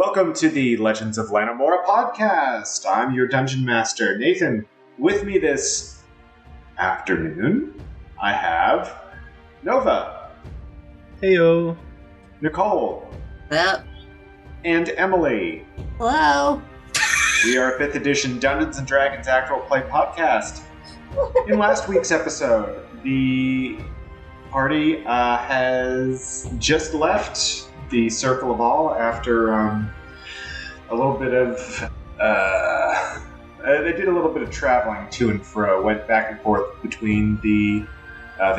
Welcome to the Legends of Lanimora Podcast. I'm your Dungeon Master, Nathan. With me this afternoon, I have Nova. Heyo. Nicole. Well, and Emily. hello. We are a 5th edition Dungeons & Dragons actual play podcast. In last week's episode, the party has just left the Circle of All after a little bit of... they did a little bit of traveling to and fro, went back and forth between the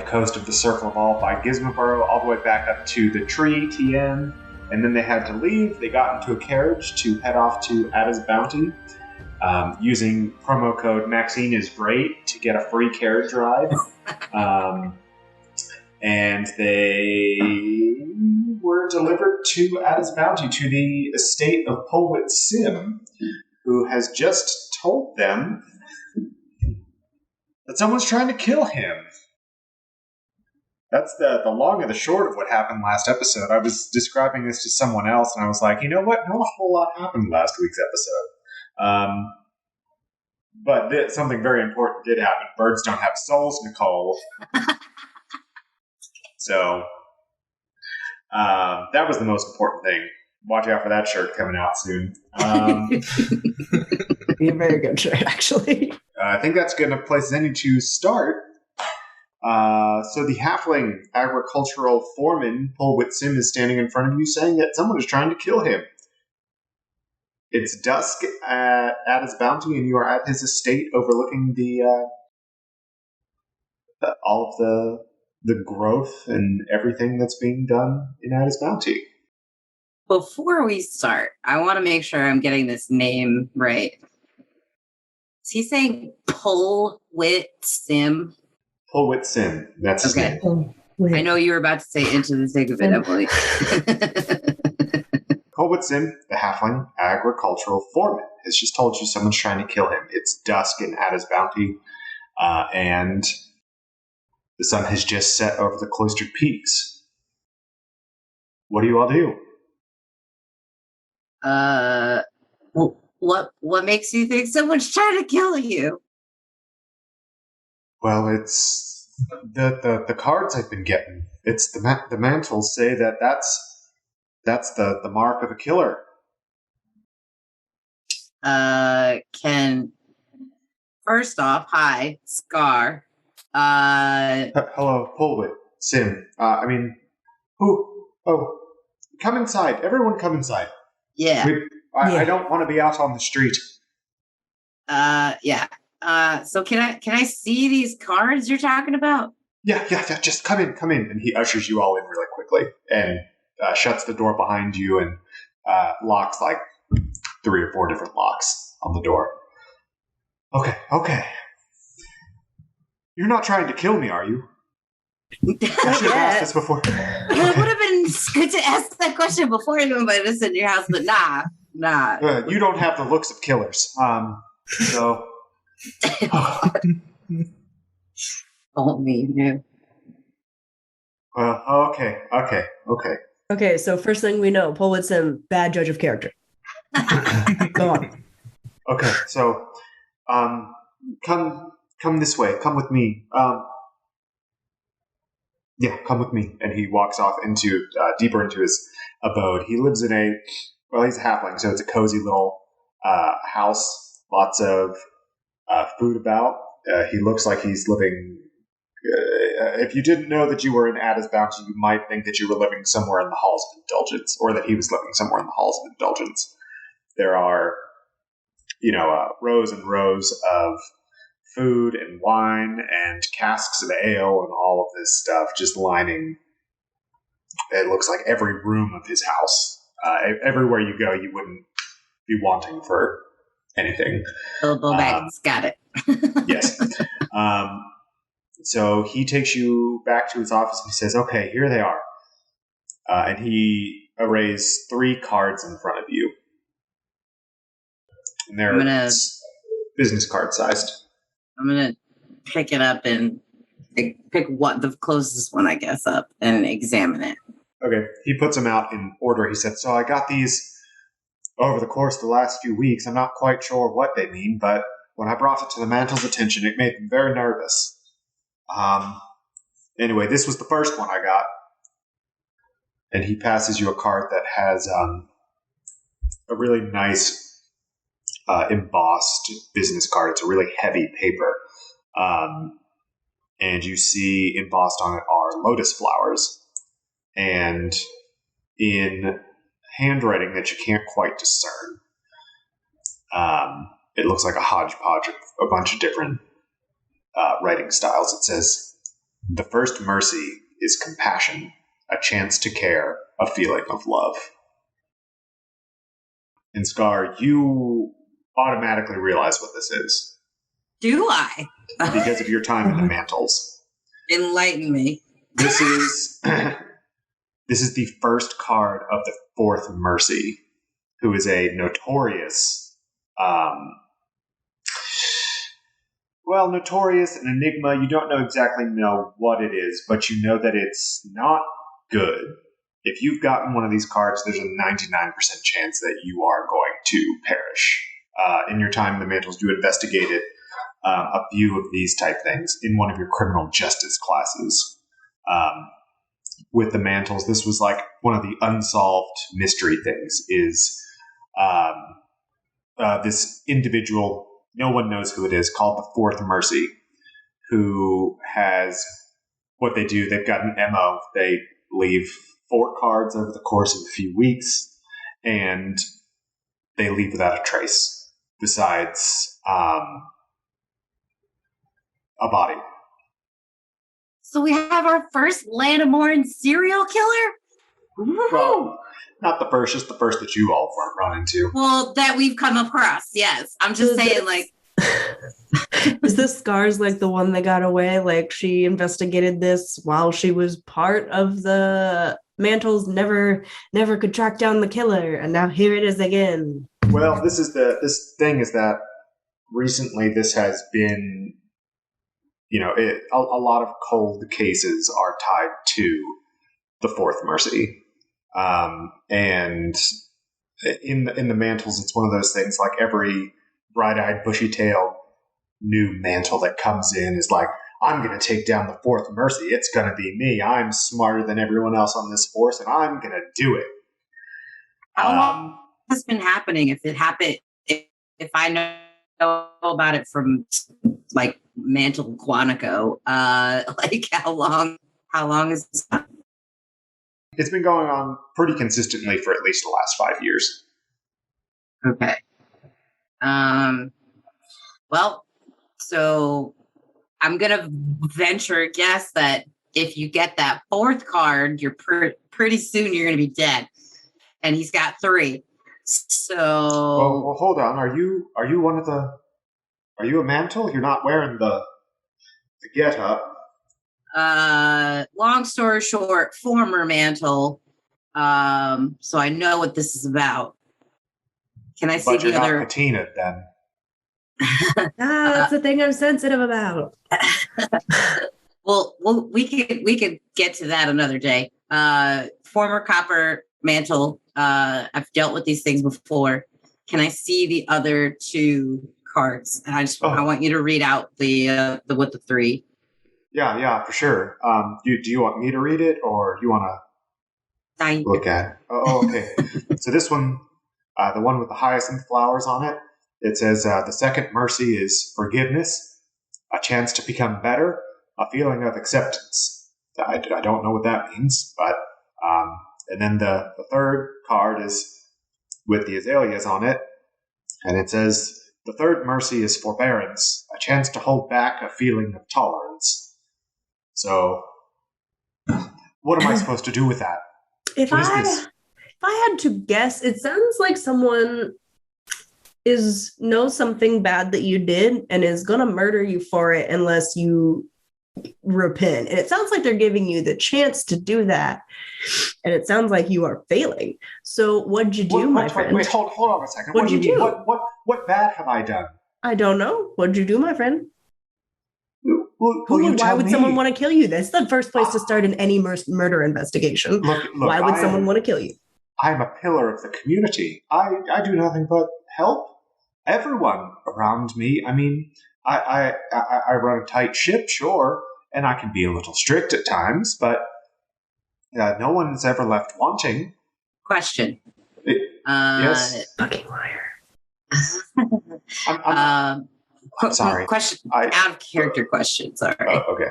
coast of the Circle of All by Gizmoboro all the way back up to the tree, TN, and then they had to leave. They got into a carriage to head off to Ada's Bounty, using promo code Maxine is Great to get a free carriage ride. And they were delivered to Ada's Bounty, to the estate of Pulwit Sim, who has just told them that someone's trying to kill him. That's the long and the short of what happened last episode. I was describing this to someone else, and I was like, you know what? Not a whole lot happened last week's episode. But something very important did happen. Birds don't have souls, Nicole. So, that was the most important thing. Watch out for that shirt coming out soon. Be a very good shirt, actually. I think that's good enough place as any to start. So the halfling agricultural foreman, Pulwit Sim, is standing in front of you saying that someone is trying to kill him. It's dusk at Ada's Bounty, and you are at his estate overlooking all of the growth and everything that's being done in Ada's Bounty. Before we start, I want to make sure I'm getting this name right. Is he saying Pulwit Sim? Pulwit Sim, that's his name. I know you were about to say into the thick of it, Emily. Pulwit Sim, the halfling agricultural foreman, has just told you someone's trying to kill him. It's dusk in Ada's Bounty, and the sun has just set over the cloistered peaks. What do you all do? What makes you think someone's trying to kill you? Well, it's the cards I've been getting. It's the mantles say that's the mark of a killer. First off, hi, Scar. Hello, Pulwit Sim. Who? Oh, come inside. Everyone come inside. Yeah. I don't want to be out on the street. Yeah. So can I see these cards you're talking about? Yeah. Just come in. And he ushers you all in really quickly and shuts the door behind you and locks like 3 or 4 different locks on the door. Okay. You're not trying to kill me, are you? I should have asked this before. Well, it would have been good to ask that question before you invited us into your house, but nah. You don't have the looks of killers. So... Only you. Well, okay. Okay, so first thing we know, Pulwit Sim, bad judge of character. Go on. Okay, so, come this way. Come with me. Yeah, come with me. And he walks off into deeper into his abode. He lives in he's a halfling, so it's a cozy little house. Lots of food about. He looks like he's living... if you didn't know that you were in Ada's Bounty, you might think that you were living somewhere in the Halls of Indulgence, or that he was living somewhere in the Halls of Indulgence. There are, rows and rows of food and wine and casks of ale and all of this stuff just lining, it looks like every room of his house. Everywhere you go, you wouldn't be wanting for anything. Bilbo Baggins, got it. Yes. So he takes you back to his office and he says, okay, here they are. And he arrays 3 cards in front of you. And they're business card sized. I'm going to pick it up and pick what the closest one, I guess, up and examine it. Okay. He puts them out in order. He said, so I got these over the course of the last few weeks. I'm not quite sure what they mean, but when I brought it to the Mantle's attention, it made them very nervous. Anyway, this was the first one I got. And he passes you a card that has a really nice embossed business card. It's a really heavy paper. And you see embossed on it are lotus flowers. And in handwriting that you can't quite discern, it looks like a hodgepodge of a bunch of different writing styles. It says, "The first mercy is compassion, a chance to care, a feeling of love." And Scar, you automatically realize what this is. Do I? Because of your time in the Mantles. Enlighten me. This is the first card of the fourth Mercy, who is a notorious, notorious, an enigma. You don't exactly know what it is, but you know that it's not good. If you've gotten one of these cards, there's a 99% chance that you are going to perish. In your time in the Mantles, you investigated a few of these type things in one of your criminal justice classes. With the Mantles, this was like one of the unsolved mystery things is this individual, no one knows who it is, called the Fourth Mercy, who has what they do. They've got an MO. They leave 4 cards over the course of a few weeks, and they leave without a trace besides a body. So we have our first Lanimoran serial killer? Well, not the first, just the first that you all weren't run into. Well, that we've come across, yes. I'm just saying, like... Is this Scar's like the one that got away? Like she investigated this while she was part of the Mantles, never could track down the killer, and now here it is again. Well, this thing is that recently this has been, a lot of cold cases are tied to the Fourth Mercy. And in the Mantles, it's one of those things like every bright-eyed, bushy-tailed new Mantle that comes in is like, I'm going to take down the Fourth Mercy. It's going to be me. I'm smarter than everyone else on this force, and I'm going to do it. How long has been happening? If it happened, if I know about it from like Mantle Quantico, like how long is this? It's been going on pretty consistently for at least the last 5 years. Okay. Well, so I'm going to venture a guess that if you get that 4th card, you're pretty soon you're going to be dead. And he's got 3. So... Well, hold on. Are you one of the... Are you a Mantle? You're not wearing the get-up. Long story short, former Mantle. So I know what this is about. Can I see but the you're other? Not patina, then. That's the thing I'm sensitive about. Well, we could get to that another day. Former Copper Mantle. I've dealt with these things before. Can I see the other 2 cards? And I want you to read out the with the 3. Yeah, for sure. Do you want me to read it, or you want to look at it? Oh, okay. So this one, the one with the hyacinth flowers on it, it says, the second mercy is forgiveness, a chance to become better, a feeling of acceptance. I don't know what that means, but... and then the third card is with the azaleas on it, and it says, the third mercy is forbearance, a chance to hold back a feeling of tolerance. So, what am I supposed to do with that? If I had to guess, it sounds like someone knows something bad that you did and is gonna murder you for it unless you repent. And it sounds like they're giving you the chance to do that, and it sounds like you are failing. So what'd you do, my friend? Wait, hold on a second. What'd you do? What bad have I done? I don't know. What'd you do, my friend? Why would someone want to kill you? That's the first place to start in any murder investigation. Look, why would someone want to kill you? I'm a pillar of the community. I do nothing but help everyone around me. I mean, I run a tight ship, sure, and I can be a little strict at times, but no one's ever left wanting. Question. Yes. Fucking liar. I'm sorry. Question. Out of character question. Sorry. Okay.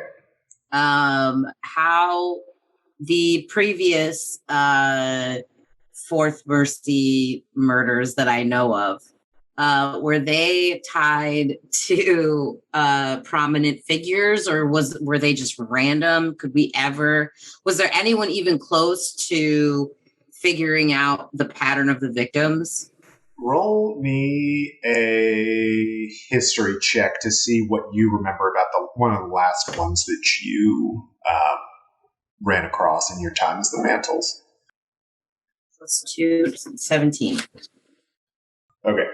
How the previous Fourth Mercy murders that I know of, were they tied to prominent figures, or were they just random? Was there anyone even close to figuring out the pattern of the victims? Roll me a history check to see what you remember about one of the last ones that you ran across in your time as the Mantles. Plus 2, 17. Okay.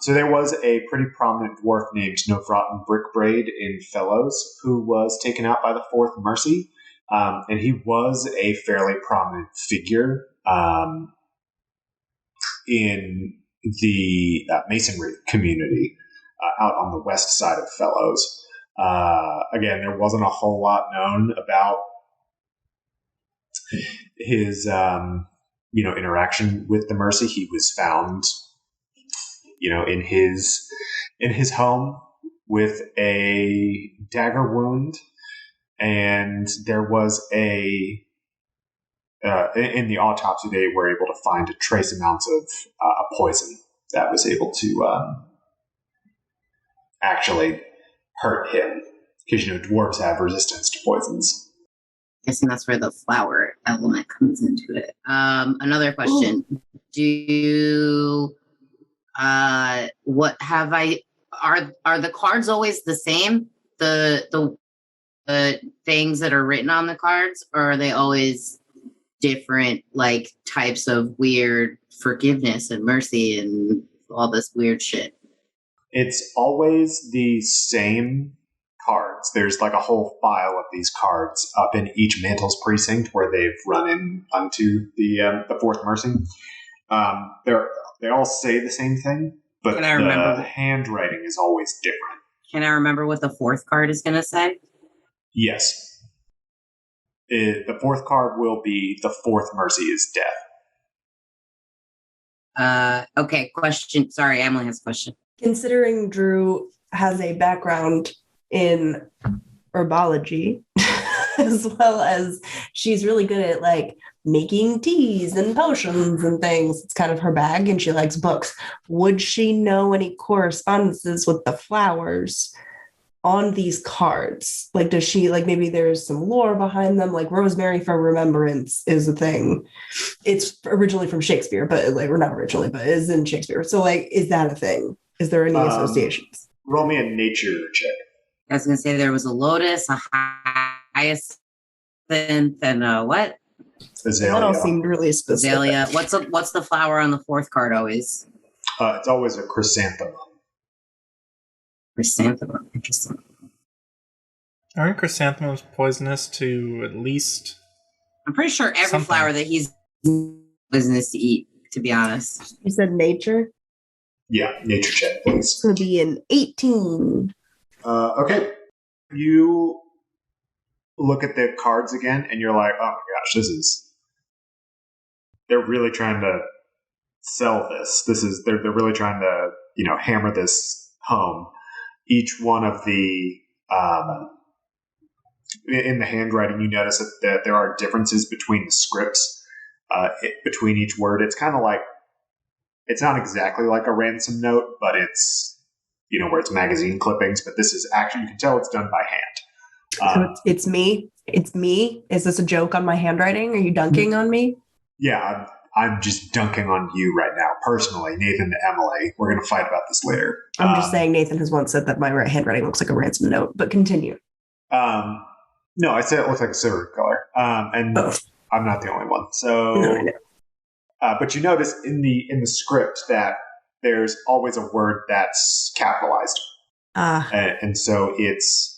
So there was a pretty prominent dwarf named Novrotten Brickbraid in Fellows who was taken out by the Fourth Mercy. And he was a fairly prominent figure in the masonry community out on the west side of Fellows. Again, there wasn't a whole lot known about his interaction with the Mercy. He was found in his home with a dagger wound, and there was in the autopsy they were able to find a trace amount of a poison that was able to actually hurt him, because dwarves have resistance to poisons. Guessing that's where the flower element comes into it. Another question. Ooh. Are the cards always the same? The things that are written on the cards, or are they always different, like types of weird forgiveness and mercy and all this weird shit? It's always the same cards. There's like a whole file of these cards up in each Mantle's precinct where they've run in onto the Fourth Mercy. They all say the same thing, but the handwriting is always different. Can I remember what the fourth card is going to say? Yes. The fourth card will be the Fourth Mercy is death. Okay, question. Sorry, Emily has a question. Considering Drew has a background in herbology, as well as she's really good at like making teas and potions and things. It's kind of her bag, and she likes books. Would she know any correspondences with the flowers on these cards? Like, does she, like, maybe there's some lore behind them, like Rosemary for Remembrance is a thing. It's originally from Shakespeare, but like, or not originally, but is in Shakespeare. So like, is that a thing? Is there any associations? Roll me a nature check. I was going to say there was a lotus, a hyacinth, and a what? Azalea. That all seemed really specific. Azalea. What's the flower on the fourth card always? It's always a chrysanthemum. Chrysanthemum. Interesting. Aren't chrysanthemums poisonous to at least? I'm pretty sure every flower that he's poisonous to eat, to be honest. You said nature? Yeah, nature check, please. It's going to be an 18. Okay. You look at the cards again, and you're like, oh my gosh, they're really trying to sell this. They're really trying to, hammer this home. Each one of the, in the handwriting, you notice that there are differences between the scripts, between each word. It's kind of like, it's not exactly like a ransom note, but it's, where it's magazine clippings, but this is actually, you can tell it's done by hand. So it's me? It's me? Is this a joke on my handwriting? Are you dunking on me? Yeah, I'm just dunking on you right now, personally, Nathan to Emily. We're going to fight about this later. I'm just saying Nathan has once said that my handwriting looks like a ransom note, but continue. No, I said it looks like a silver color, and I'm not the only one. So, no, I know. But you notice in the script that there's always a word that's capitalized. And so it's,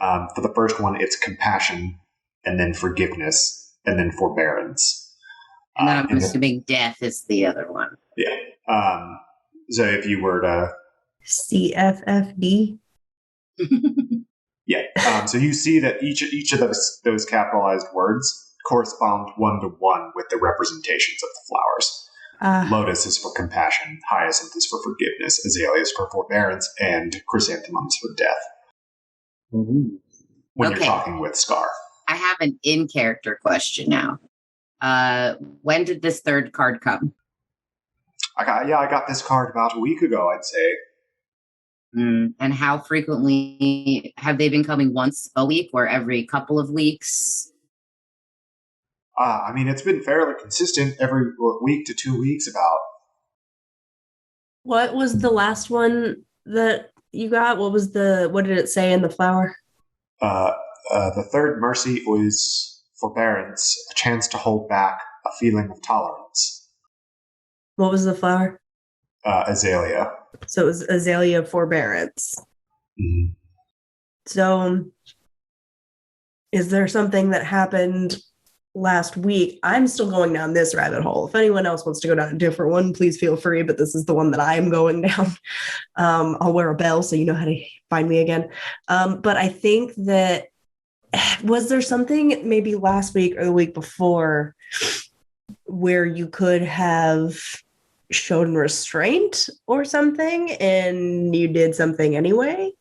for the first one, it's compassion, and then forgiveness, and then forbearance. And then I'm assuming death is the other one. Yeah. So if you were to... CFFD? Yeah. So you see that each of those capitalized words correspond one-to-one with the representations of the flowers. Lotus is for compassion, Hyacinth is for forgiveness, Azalea is for forbearance, and Chrysanthemum is for death. Mm-hmm. When you're talking with Scar. I have an in-character question now. When did this third card come? I got this card about a week ago, I'd say. And how frequently have they been coming? Once a week or every couple of weeks? I mean, it's been fairly consistent every week to 2 weeks about. What was the last one that you got? What did it say in the flower? The third mercy was forbearance, a chance to hold back, a feeling of tolerance. What was the flower? Azalea. So it was Azalea forbearance. Mm-hmm. So is there something that happened last week? I'm still going down this rabbit hole. If anyone else wants to go down a different one, please feel free, but this is the one that I'm going down. I'll wear a bell so you know how to find me again. But I think that, was there something maybe last week or the week before where you could have shown restraint or something and you did something anyway?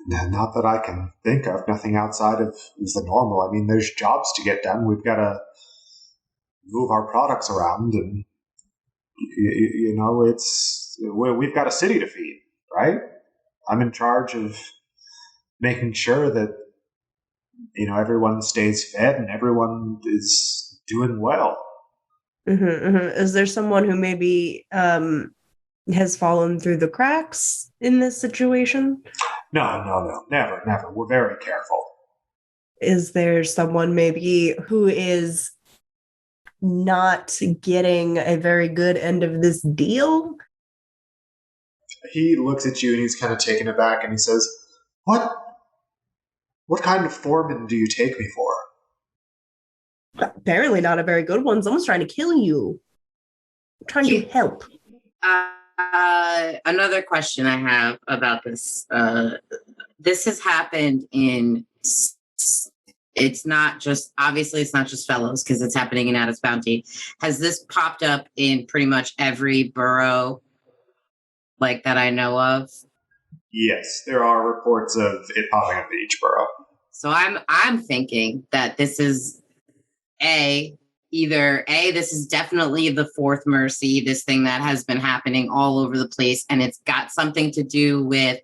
No, not that I can think of. Nothing outside of the normal. I mean, there's jobs to get done. We've got to move our products around, and we've got a city to feed, right? I'm in charge of making sure that everyone stays fed and everyone is doing well. Mm-hmm, mm-hmm. Is there someone who maybe has fallen through the cracks in this situation? No, never. We're very careful. Is there someone maybe who is not getting a very good end of this deal? He looks at you and he's kind of taken aback and he says, What kind of foreman do you take me for? Apparently not a very good one. Someone's trying to kill you. I'm trying to help. Another question I have about this. This has happened it's not just Fellows because it's happening in Addis Bounty. Has this popped up in pretty much every borough like that I know of? Yes, there are reports of it popping up in each borough. So I'm thinking that this is this is definitely the fourth mercy, this thing that has been happening all over the place, and it's got something to do with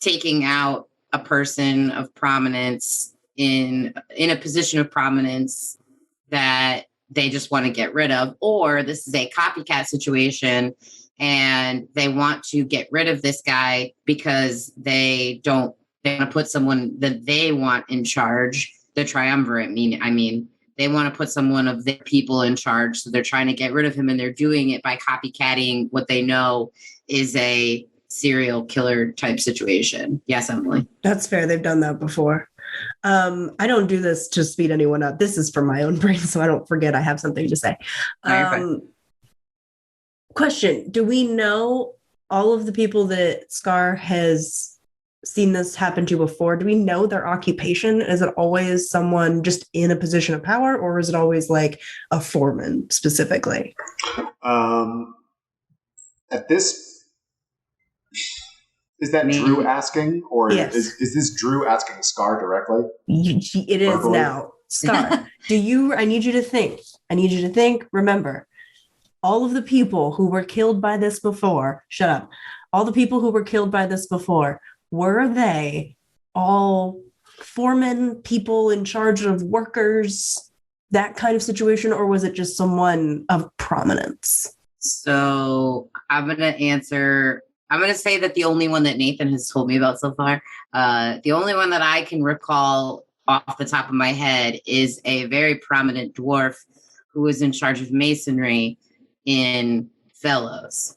taking out a person of prominence in a position of prominence that they just want to get rid of, or this is a copycat situation and they want to get rid of this guy because they want to put someone that they want in charge, the triumvirate. They want to put someone of their people in charge, so they're trying to get rid of him, and they're doing it by copycatting what they know is a serial killer type situation. Yes, Emily? That's fair. They've done that before. I don't do this to speed anyone up. This is for my own brain, so I don't forget I have something to say. Question. Do we know all of the people that Scar has seen this happen to before? Do we know their occupation? Is it always someone just in a position of power, or is it always like a foreman specifically? At this, is that Drew asking, or yes. is this Drew asking Scar directly? It is now. Scar, I need you to think. Remember, all of the people who were killed by this before, shut up. All the people who were killed by this before, were they all foremen, people in charge of workers, that kind of situation, or was it just someone of prominence? So I'm going to say that the only one that Nathan has told me about so far, the only one that I can recall off the top of my head is a very prominent dwarf who was in charge of masonry in Fellows.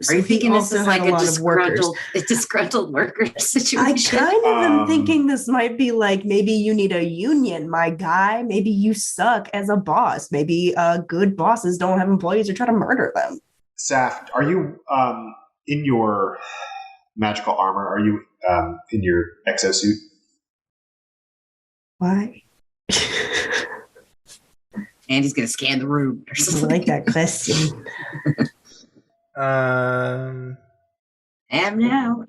Are you he thinking this also is had like a lot of workers. disgruntled worker I situation? kind of am thinking this might be like maybe you need a union, my guy. Maybe you suck as a boss. Maybe good bosses don't have employees or try to murder them. Saf, are you in your magical armor? Are you in your exosuit? Why? Andy's gonna scan the room or I something. like that question. Um, Am now.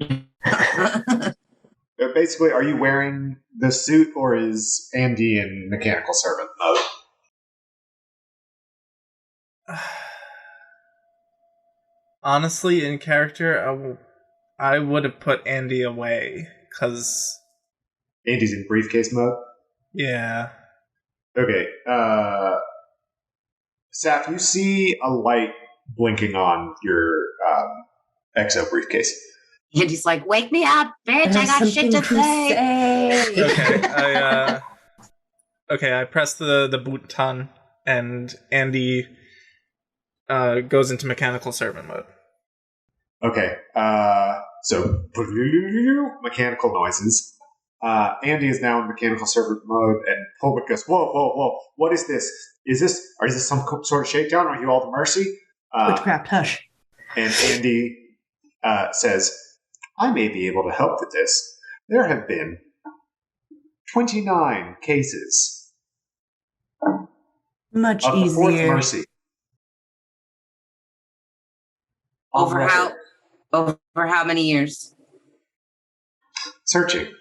Basically, are you wearing the suit, or is Andy in mechanical servant mode? honestly, in character, I would have put Andy away because, Andy's in briefcase mode? yeah. Okay. Saf, you see a light blinking on your exo briefcase. Andy's like, wake me up, bitch! I got shit to say. Okay, I press the button, and Andy goes into mechanical servant mode. Okay. So mechanical noises. Andy is now in mechanical servant mode, and Pulwit goes, whoa, what is this? Is this some sort of shakedown? Are you all the mercy? Witchcraft, hush. And Andy says, I may be able to help with this. There have been 29 cases Much of the Fourth easier. Mercy. Over how many years? Searching.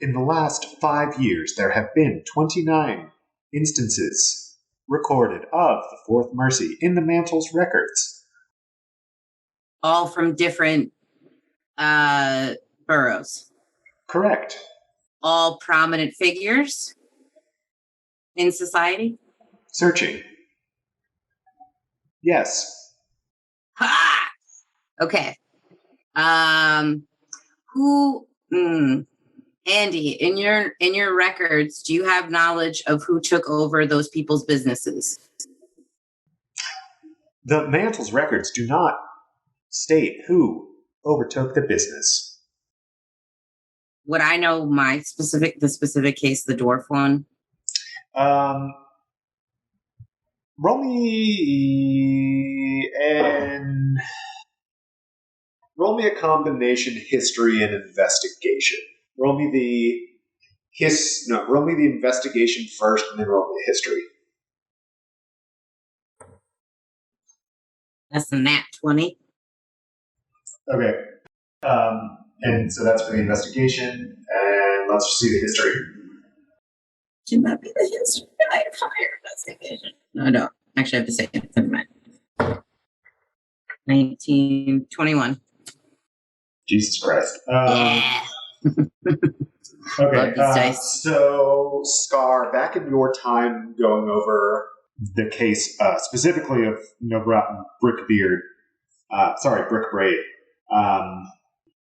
In the last 5 years, there have been 29 instances recorded of the Fourth Mercy in the Mantle's records. All from different boroughs. Correct. All prominent figures in society. Searching. Yes. Ha! Okay. Andy, in your records, do you have knowledge of who took over those people's businesses? The Mantle's records do not state who overtook the business. Would I know the specific case, the dwarf one? Roll me a combination history and investigation. Roll me the investigation first, and then roll me the history. That's the nat 20. Okay. And so that's for the investigation, and let's see the history. Should not be the history. I have higher investigation. No, I don't. Actually, I have to say it. Never mind. 1921. Jesus Christ. Yeah. Okay. Love these dice. So, Scar, back in your time going over the case, specifically of Brickbraid.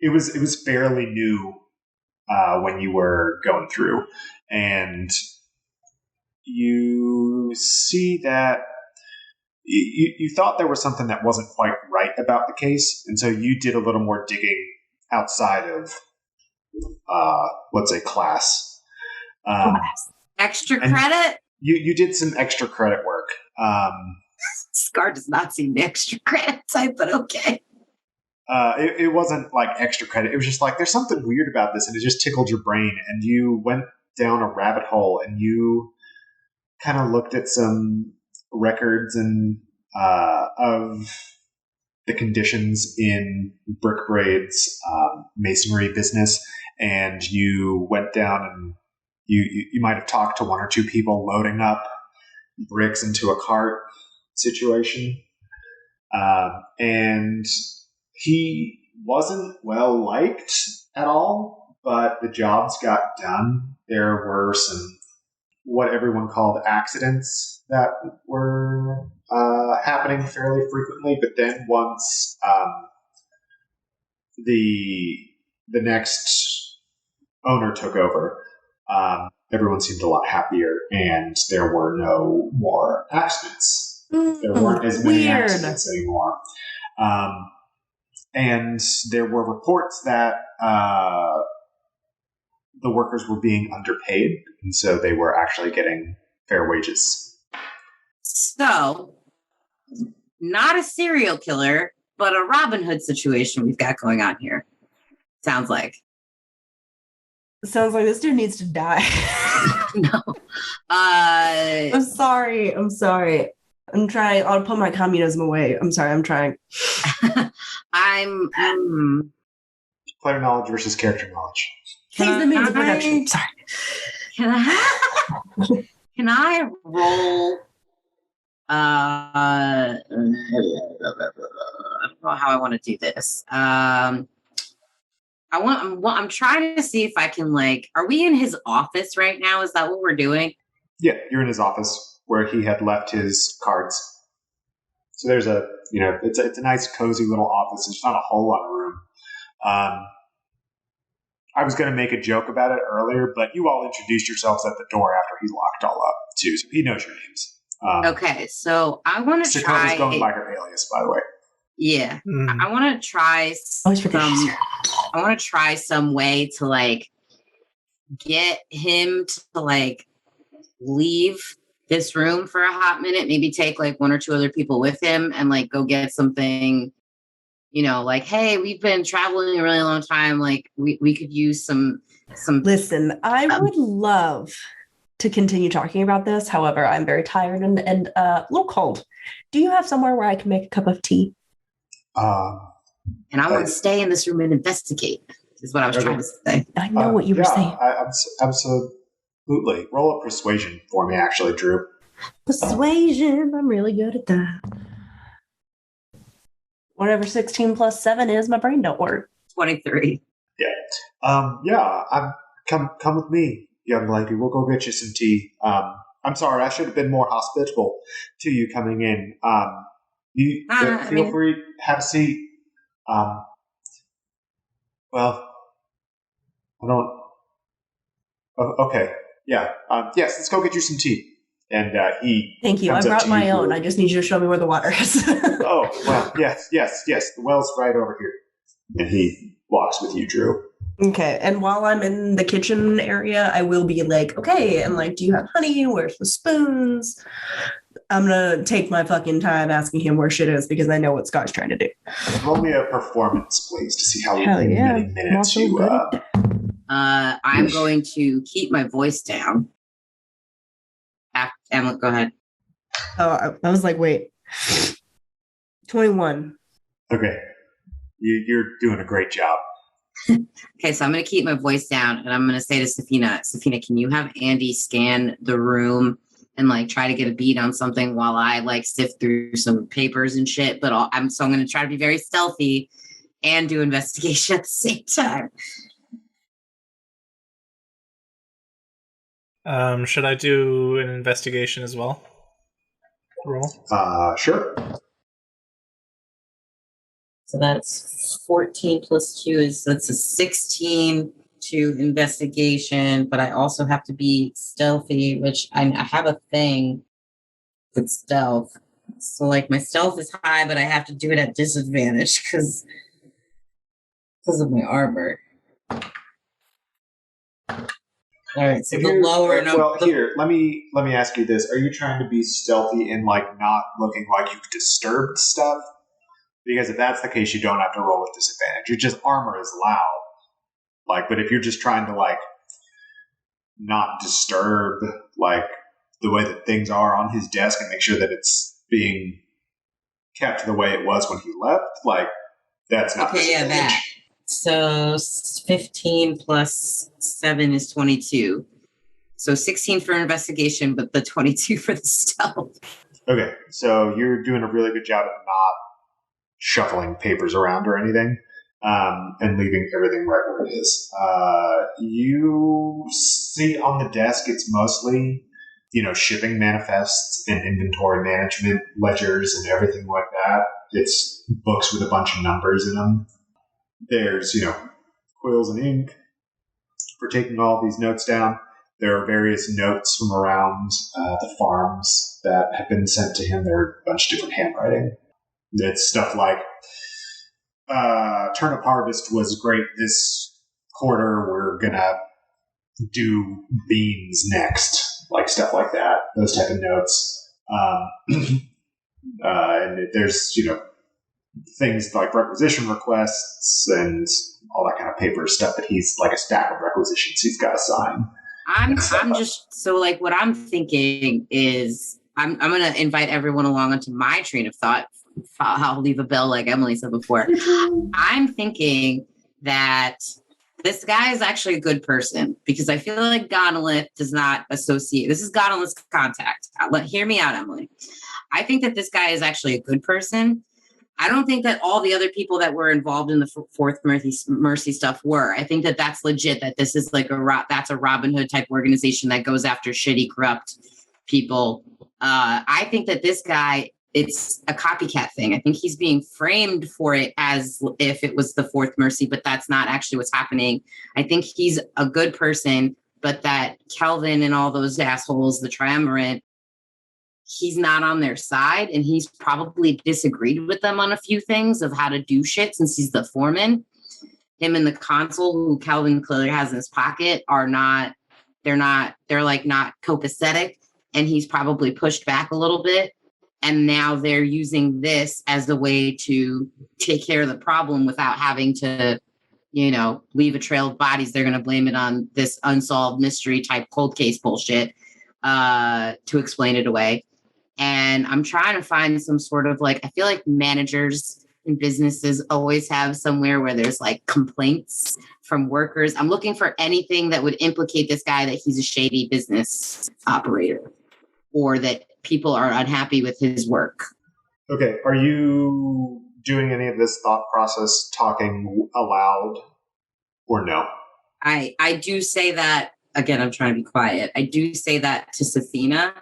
It was fairly new when you were going through, and you see that you thought there was something that wasn't quite right about the case, and so you did a little more digging outside of, let's say, class. Extra credit? You did some extra credit work. Scar does not seem the extra credit type, but okay. It wasn't like extra credit. It was just like, there's something weird about this, and it just tickled your brain, and you went down a rabbit hole, and you kind of looked at some records and of the conditions in Brickbraid's masonry business, and you went down and you might have talked to one or two people loading up bricks into a cart situation, and he wasn't well liked at all, but the jobs got done. There were some what everyone called accidents that were happening fairly frequently, but then once the next owner took over, everyone seemed a lot happier, and there were no more accidents. There weren't as many Weird. accidents anymore. And there were reports that the workers were being underpaid, and so they were actually getting fair wages. So, not a serial killer, but a Robin Hood situation we've got going on here. Sounds like. Sounds like this dude needs to die. No. I'm sorry. I'm trying. I'll put my communism away. I'm sorry. I'm trying. Player knowledge versus character knowledge. He's the means of production. Sorry. Can I roll? I don't know how I want to do this. I'm trying to see if I can, like, are we in his office right now? Is that what we're doing? Yeah, you're in his office where he had left his cards. So there's it's a nice, cozy little office. There's not a whole lot of room. I was going to make a joke about it earlier, but you all introduced yourselves at the door after he locked all up, too, so he knows your names. Okay, so I want to try... Sakona's going by her alias, by the way. Yeah. I want to try some way to, like, get him to, like, leave this room for a hot minute, maybe take, like, one or two other people with him and, like, go get something... like, hey, we've been traveling a really long time. Like, we could use some. Listen, I would love to continue talking about this. However, I'm very tired and a little cold. Do you have somewhere where I can make a cup of tea? And I want to stay in this room and investigate, is what I was trying to say. I know what you were saying. Absolutely. Roll a persuasion for me, actually, Drew. Persuasion. I'm really good at that. Whatever 16 plus 7 is, my brain don't work. 23. Yeah. Come with me, young lady. We'll go get you some tea. I'm sorry, I should have been more hospitable to you coming in. Feel free, have a seat. Well, I don't. Okay. Yeah. Yes. Let's go get you some tea. And he. Thank you. I brought my own. I just need you to show me where the water is. Oh, well, yes. The well's right over here. And he walks with you, Drew. Okay. And while I'm in the kitchen area, I will be like, okay, and like, do you have honey? Where's the spoons? I'm going to take my fucking time asking him where shit is because I know what Scott's trying to do. Roll me a performance, please, to see how many minutes you... I'm going to keep my voice down. Emma, go ahead. Oh, I was like, wait. 21. Okay. You're doing a great job. Okay, so I'm going to keep my voice down, and I'm going to say to Safina, can you have Andy scan the room and, like, try to get a beat on something while I, like, sift through some papers and shit? But I'm going to try to be very stealthy and do investigation at the same time. Should I do an investigation as well? Roll? Sure. So that's 14 plus 2 that's a 16 to investigation, but I also have to be stealthy, which I have a thing with stealth. So, like, my stealth is high, but I have to do it at disadvantage because of my armor. All right, so the lower number. Well, here, let me ask you this: are you trying to be stealthy and, like, not looking like you've disturbed stuff? Because if that's the case, you don't have to roll with disadvantage. Your just armor is loud, like. But if you're just trying to, like, not disturb, like, the way that things are on his desk and make sure that it's being kept the way it was when he left, like, that's not okay. Yeah, that. So 15 plus 7 is 22. So 16 for investigation, but the 22 for the stealth. Okay, so you're doing a really good job at not shuffling papers around or anything, and leaving everything right where it is. You see on the desk, it's mostly, shipping manifests and inventory management ledgers and everything like that. It's books with a bunch of numbers in them. There's, quills and ink for taking all these notes down. There are various notes from around the farms that have been sent to him. There are a bunch of different handwriting. It's stuff like, turnip harvest was great this quarter. We're going to do beans next. Like stuff like that. Those type of notes. And there's, things like requisition requests and all that kind of paper stuff that he's like a stack of requisitions he's got to sign. I'm just so like what I'm thinking is I'm gonna invite everyone along onto my train of thought. I'll leave a bell like Emily said before. I'm thinking that this guy is actually a good person because I feel like Gonolith does not associate. This is Gonolith's contact. Hear me out, Emily. I think that this guy is actually a good person. I don't think that all the other people that were involved in the Fourth Mercy stuff were. I think that that's legit, that this is like that's a Robin Hood type organization that goes after shitty, corrupt people. I think that this guy, it's a copycat thing. I think he's being framed for it as if it was the Fourth Mercy, but that's not actually what's happening. I think he's a good person, but that Kelvin and all those assholes, the Triumvirate, he's not on their side, and he's probably disagreed with them on a few things of how to do shit since he's the foreman. Him and the consul, who Calvin clearly has in his pocket, they're not copacetic, and he's probably pushed back a little bit. And now they're using this as a way to take care of the problem without having to, leave a trail of bodies. They're going to blame it on this unsolved mystery type cold case bullshit to explain it away. And I'm trying to find some sort of I feel like managers in businesses always have somewhere where there's complaints from workers. I'm looking for anything that would implicate this guy that he's a shady business operator or that people are unhappy with his work. Okay. Are you doing any of this thought process talking aloud or no? I do say that, again, I'm trying to be quiet. I do say that to Safina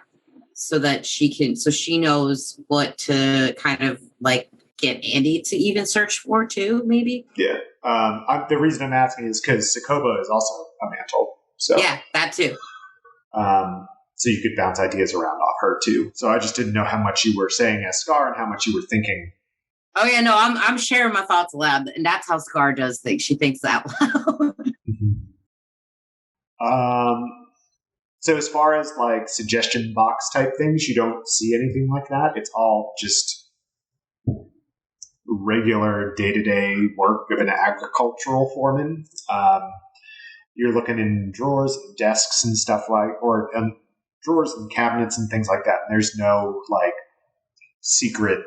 so that she knows what to kind of get Andy to even search for too, maybe. Yeah. The reason I'm asking is because Sokoba is also a mantle. So yeah, that too. So you could bounce ideas around off her too. So I just didn't know how much you were saying as Scar and how much you were thinking. Oh yeah, no, I'm sharing my thoughts aloud, and that's how Scar does things. She thinks out loud. So as far as suggestion box type things, you don't see anything like that. It's all just regular day-to-day work of an agricultural foreman. You're looking in drawers and desks and stuff drawers and cabinets and things like that. And there's no secret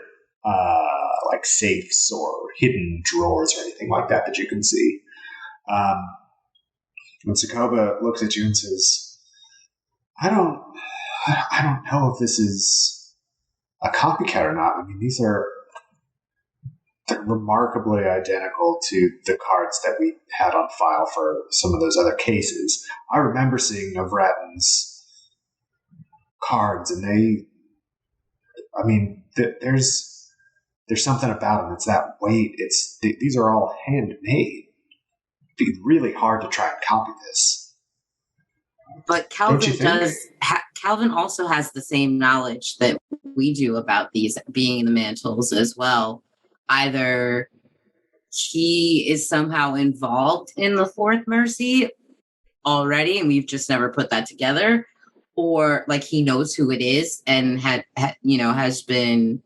safes or hidden drawers or anything like that you can see. When Sokoba looks at you and says, I don't know if this is a copycat or not. I mean, these are remarkably identical to the cards that we had on file for some of those other cases. I remember seeing Novratin's cards, and there's something about them. It's that weight. These are all handmade. It'd be really hard to try and copy this. But Calvin also has the same knowledge that we do about these being in the mantles as well. Either he is somehow involved in the Fourth Mercy already, and we've just never put that together, or he knows who it is and has been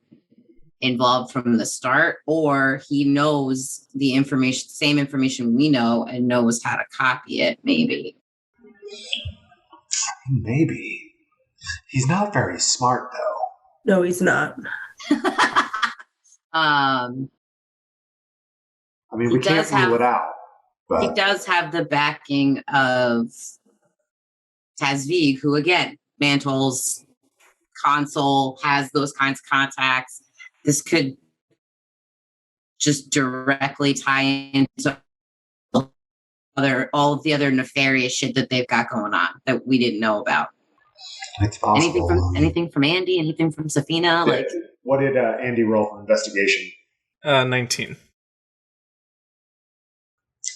involved from the start, or he knows the same information we know, and knows how to copy it. Maybe. He's not very smart, though. No, he's not. We can't rule it out. But he does have the backing of Tazvig, who, again, mantles, consul, has those kinds of contacts. This could just directly tie into all of the other nefarious shit that they've got going on that we didn't know about. It's possible. Anything from Andy? Anything from Safina? What did Andy roll for investigation? 19.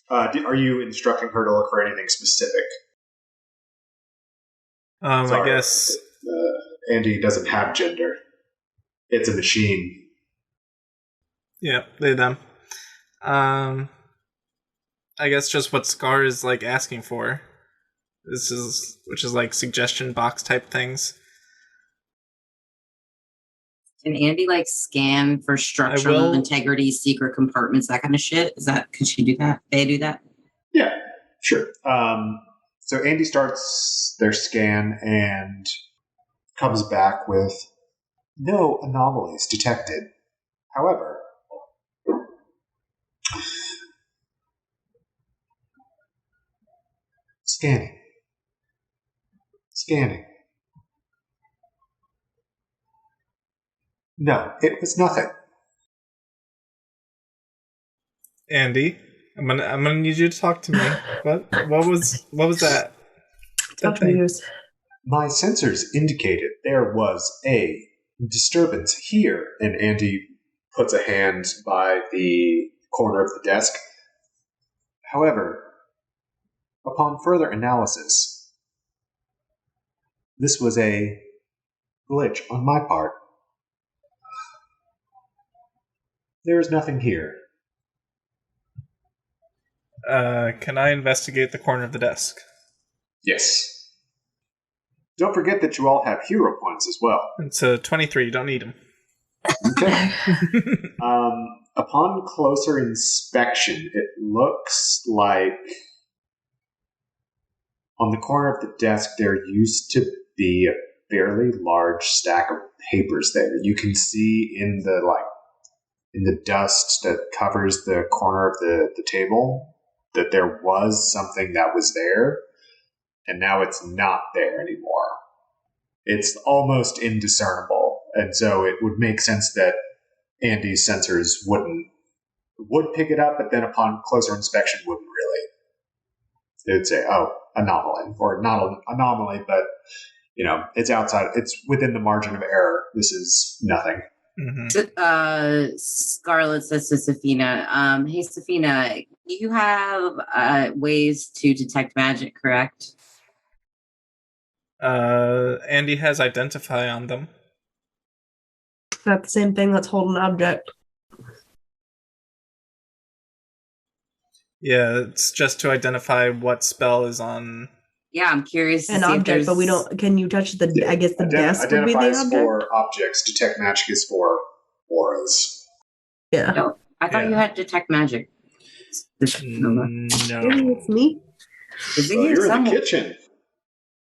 Are you instructing her to look for anything specific? Sorry. I guess Andy doesn't have gender. It's a machine. Yeah, they them. I guess just what Scar is like asking for. Which is like suggestion box type things. Can Andy like scan for structural integrity, secret compartments, that kind of shit? Could she do that? They do that? Yeah, sure. So Andy starts their scan and comes back with no anomalies detected. However, scanning. No, it was nothing. Andy, I'm gonna need you to talk to me. What was that? Tough news. My sensors indicated there was a disturbance here, and Andy puts a hand by the corner of the desk. However, upon further analysis, this was a glitch on my part. There is nothing here. Can I investigate the corner of the desk? Yes. Don't forget that you all have hero points as well. It's a 23. You don't need them. Okay. Upon closer inspection, it looks like on the corner of the desk there used to be a fairly large stack of papers there. You can see in the dust that covers the corner of the table that there was something that was there, and now it's not there anymore. It's almost indiscernible, and so it would make sense that Andy's sensors would pick it up, but then upon closer inspection wouldn't really. It'd say, oh, anomaly, or not an anomaly, but it's outside, it's within the margin of error. This is nothing. Mm-hmm. Scarlet says to Safina, hey, Safina, you have ways to detect magic, correct? Andy has identify on them. Not the same thing. Let's hold an object. Yeah, it's just to identify what spell is on. Yeah, I'm curious. An object, but we don't. Can you touch the? Yeah. I guess the desk would be the object. For objects. Detect magic is for auras. Yeah. No, I thought you had detect magic. No. Maybe it's me. You're in the kitchen.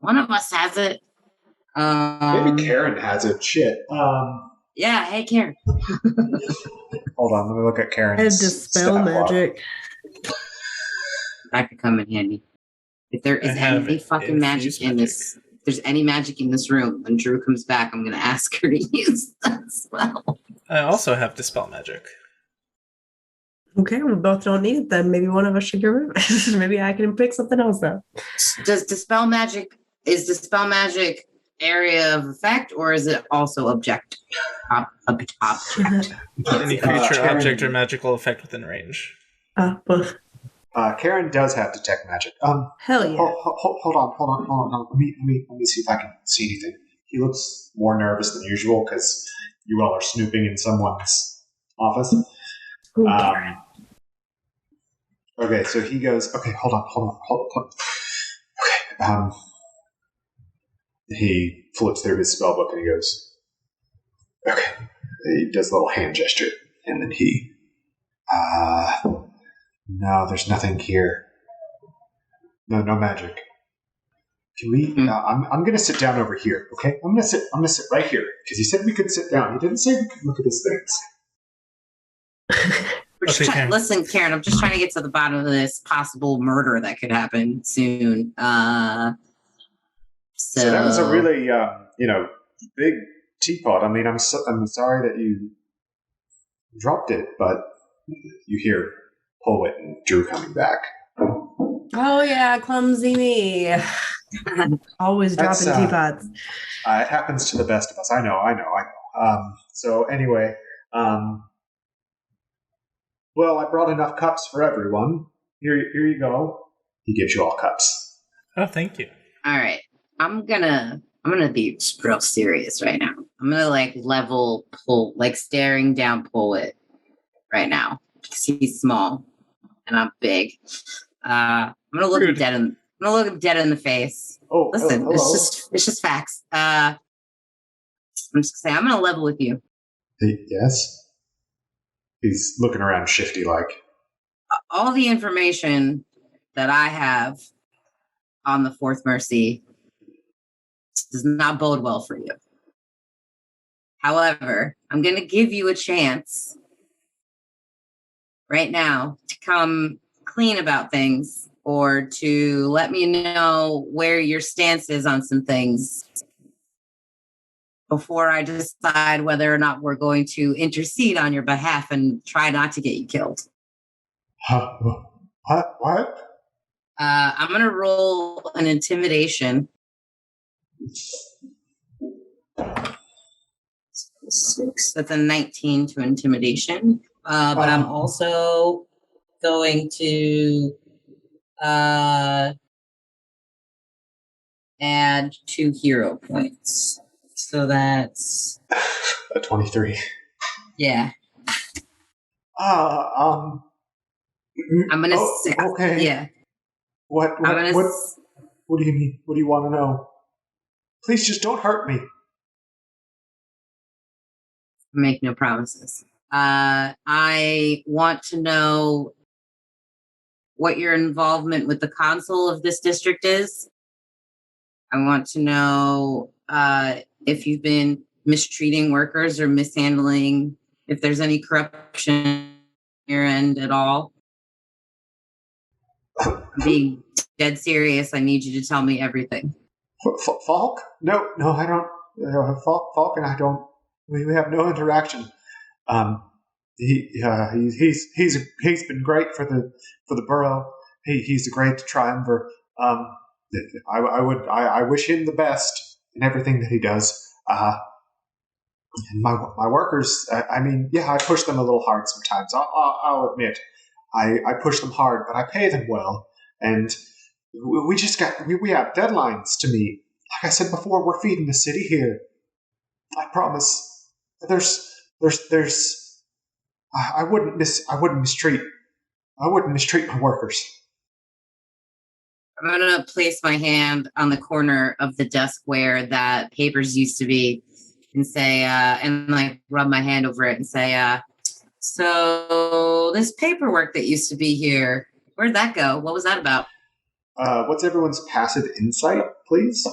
One of us has it. Maybe Karen has it. Shit. Yeah. Hey, Karen. Hold on. Let me look at Karen's. I have dispel magic. That could come in handy. If there is any fucking magic in this, if there's any magic in this room, when Drew comes back, I'm going to ask her to use that as well. I also have dispel magic. Okay, we both don't need it then. Maybe one of us should get rid of it. Maybe I can pick something else up. Is dispel magic area of effect, or is it also object? Object. Any creature, object, or magical effect within range. Both. Karen does have detect magic. Hell yeah. Hold on. Let me see if I can see anything. He looks more nervous than usual because you all are snooping in someone's office. Okay, so he goes, okay, hold on. Okay, he flips through his spell book and he goes, okay. He does a little hand gesture, and then he, no, there's nothing here. No magic. Can we? I'm gonna sit down over here. Okay, I'm gonna sit right here because he said we could sit down. He didn't say we could look at his things. Listen, Karen, I'm just trying to get to the bottom of this possible murder that could happen soon. So that was a really, big teapot. I mean, I'm sorry that you dropped it, but you hear Pulwit and Drew coming back. Oh yeah, clumsy me. Always dropping teapots. It happens to the best of us. I know. So anyway, well, I brought enough cups for everyone. Here you go. He gives you all cups. Oh, thank you. All right. I'm gonna be real serious right now. I'm gonna level pull, staring down Pulwit right now because he's small and I'm big. I'm gonna look him dead in. I'm gonna look him dead in the face. Oh, listen, hello. it's just facts. I'm just gonna say I'm gonna level with you. Yes. He's looking around shifty like. All the information that I have on the Fourth Mercy does not bode well for you. However, I'm going to give you a chance right now to come clean about things or to let me know where your stance is on some things before I decide whether or not we're going to intercede on your behalf and try not to get you killed. What? I'm going to roll an intimidation. 6. That's a 19 to intimidation. But I'm also going to add 2 hero points. So that's a 23. Yeah. I'm gonna say, okay. Yeah. What do you mean? What do you want to know? Please just don't hurt me. Make no promises. I want to know what your involvement with the council of this district is. I want to know if you've been mistreating workers or mishandling, if there's any corruption on your end at all. I'm being dead serious. I need you to tell me everything. Falk? No, I don't. Falk and I don't. We have no interaction. He's been great for the borough. He's a great triumvir. I wish him the best in everything that he does. And my workers. I push them a little hard sometimes. I'll admit, I push them hard, but I pay them well. And we have deadlines to meet. Like I said before, we're feeding the city here. I promise. I wouldn't mistreat my workers. I'm gonna place my hand on the corner of the desk where that papers used to be, and say, rub my hand over it and say, so this paperwork that used to be here, where'd that go? What was that about? What's everyone's passive insight, please?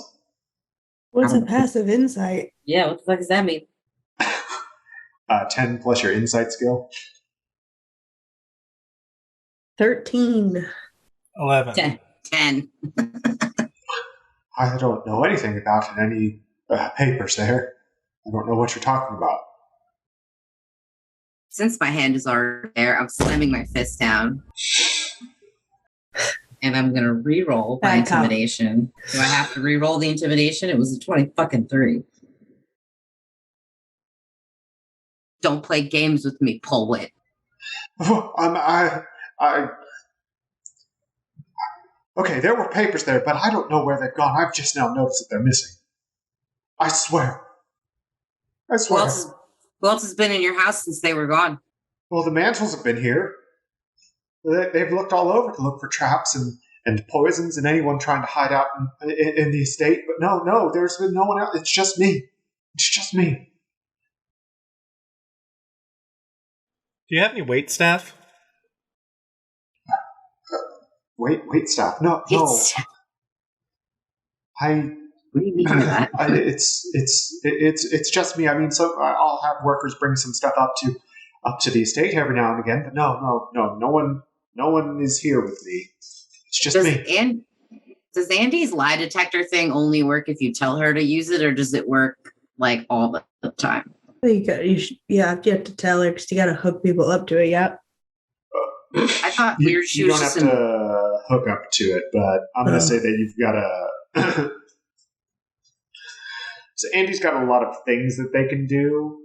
What's a passive insight? Yeah, what the fuck does that mean? 10 plus your insight skill. 13. 11. 10. I don't know anything about any papers there. I don't know what you're talking about. Since my hand is already there, I'm slamming my fist down. And I'm going to re-roll my intimidation. Do I have to re-roll the intimidation? It was a 20-3. Don't play games with me, Pulwit. Okay, there were papers there, but I don't know where they've gone. I've just now noticed that they're missing. I swear. Who else has been in your house since they were gone? Well, the Mantles have been here. They've looked all over to look for traps and poisons and anyone trying to hide out in the estate. But no, there's been no one else. It's just me. Do you have any wait staff? Wait staff. No. What do you mean by that? It's just me. So I'll have workers bring some stuff up to the estate every now and again. But no one is here with me. It's just me. Does Andy's lie detector thing only work if you tell her to use it, or does it work all the time? You have to tell her because you got to hook people up to it. Yeah. I thought you don't have to hook up to it, but I'm going to say that you've got to. So Andy's got a lot of things that they can do.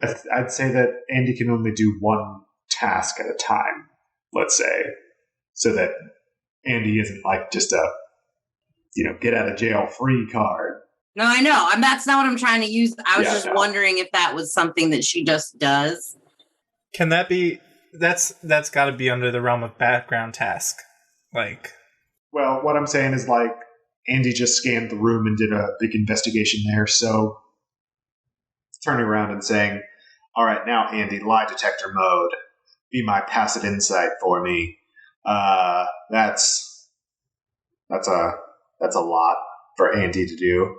I'd say that Andy can only do one task at a time, let's say, so that Andy isn't just get out of jail free card. No, I know. That's not what I'm trying to use. I was just no. wondering if that was something that she just does. Can that be? That's got to be under the realm of background task. Like, well, what I'm saying is Andy just scanned the room and did a big investigation there. So turning around and saying, "All right, now Andy, lie detector mode. Be my passive insight for me." That's a lot for Andy to do.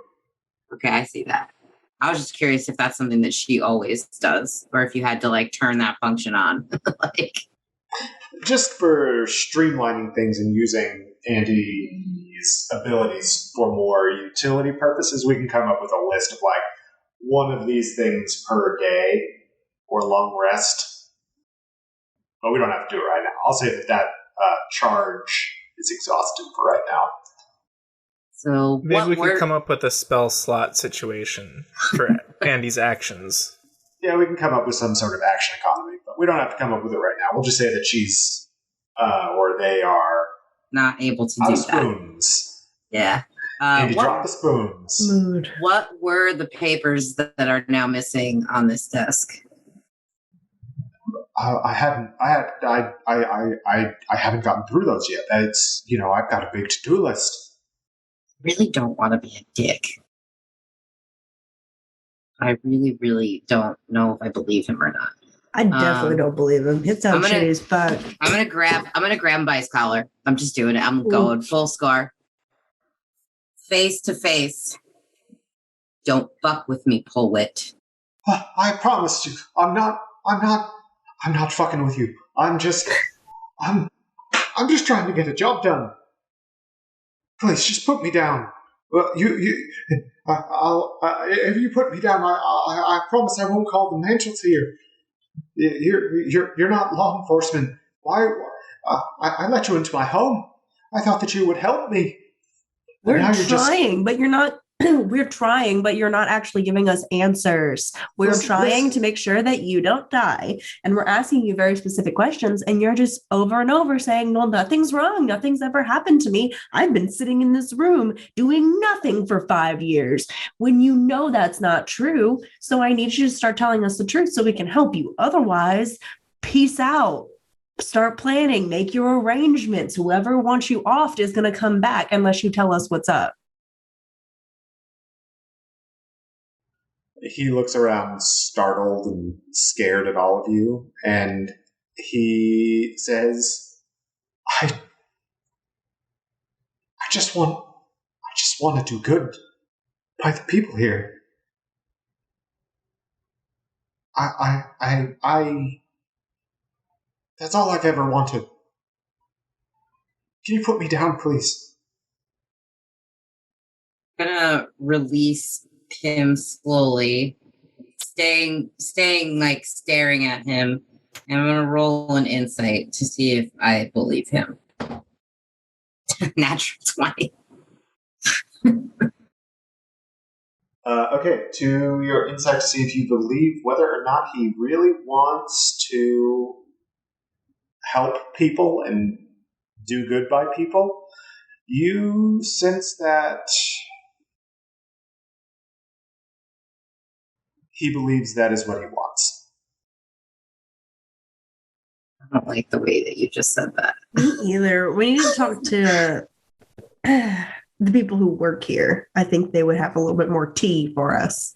Okay, I see that. I was just curious if that's something that she always does, or if you had to turn that function on. Just for streamlining things and using Andy's abilities for more utility purposes, we can come up with a list of one of these things per day or long rest. But we don't have to do it right now. I'll say that charge is exhausted for right now. So maybe we could come up with a spell slot situation for Andy's actions. Yeah, we can come up with some sort of action economy, but we don't have to come up with it right now. We'll just say that she's, or they are... not able to out do of spoons. That. Yeah. Andy, drop the spoons. Mood. What were the papers that are now missing on this desk? I haven't gotten through those yet. It's, I've got a big to-do list. Really don't want to be a dick. I really, really don't know if I believe him or not. I definitely don't believe him. It sounds shitty as fuck. I'm gonna grab him by his collar. I'm just doing it. I'm going full scar. Face to face. Don't fuck with me, Pulwit. I promised you. I'm not fucking with you. I'm just trying to get a job done. Please, just put me down. Well, if you put me down, I promise I won't call the mantles here. You're not law enforcement. Why? I let you into my home. I thought that you would help me. We're trying, but you're not. We're trying, but you're not actually giving us answers. We're trying to make sure that you don't die. And we're asking you very specific questions. And you're just over and over saying, no, nothing's wrong. Nothing's ever happened to me. I've been sitting in this room doing nothing for 5 years when you know that's not true. So I need you to start telling us the truth so we can help you. Otherwise, peace out. Start planning, make your arrangements. Whoever wants you off is going to come back unless you tell us what's up. He looks around startled and scared at all of you, and he says, I just want to do good by the people here. I that's all I've ever wanted. Can you put me down, please? I'm gonna release him slowly, staying staring at him, and I'm gonna roll an insight to see if I believe him. Natural 20. Okay, to your insight to see if you believe whether or not he really wants to help people and do good by people, you sense that he believes that is what he wants. I don't like the way that you just said that. Me either. We need to talk to the people who work here. I think they would have a little bit more tea for us.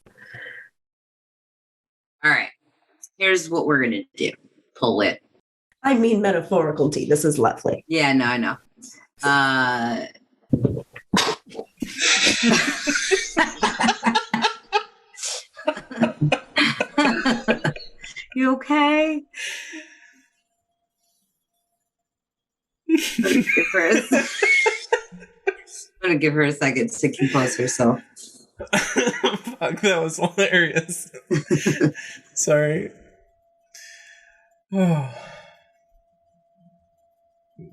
All right. Here's what we're going to do. Pulwit. I mean metaphorical tea. This is lovely. Yeah, no, I know. You okay? I'm gonna give her a second to compose herself. Fuck, that was hilarious. Sorry. Oh.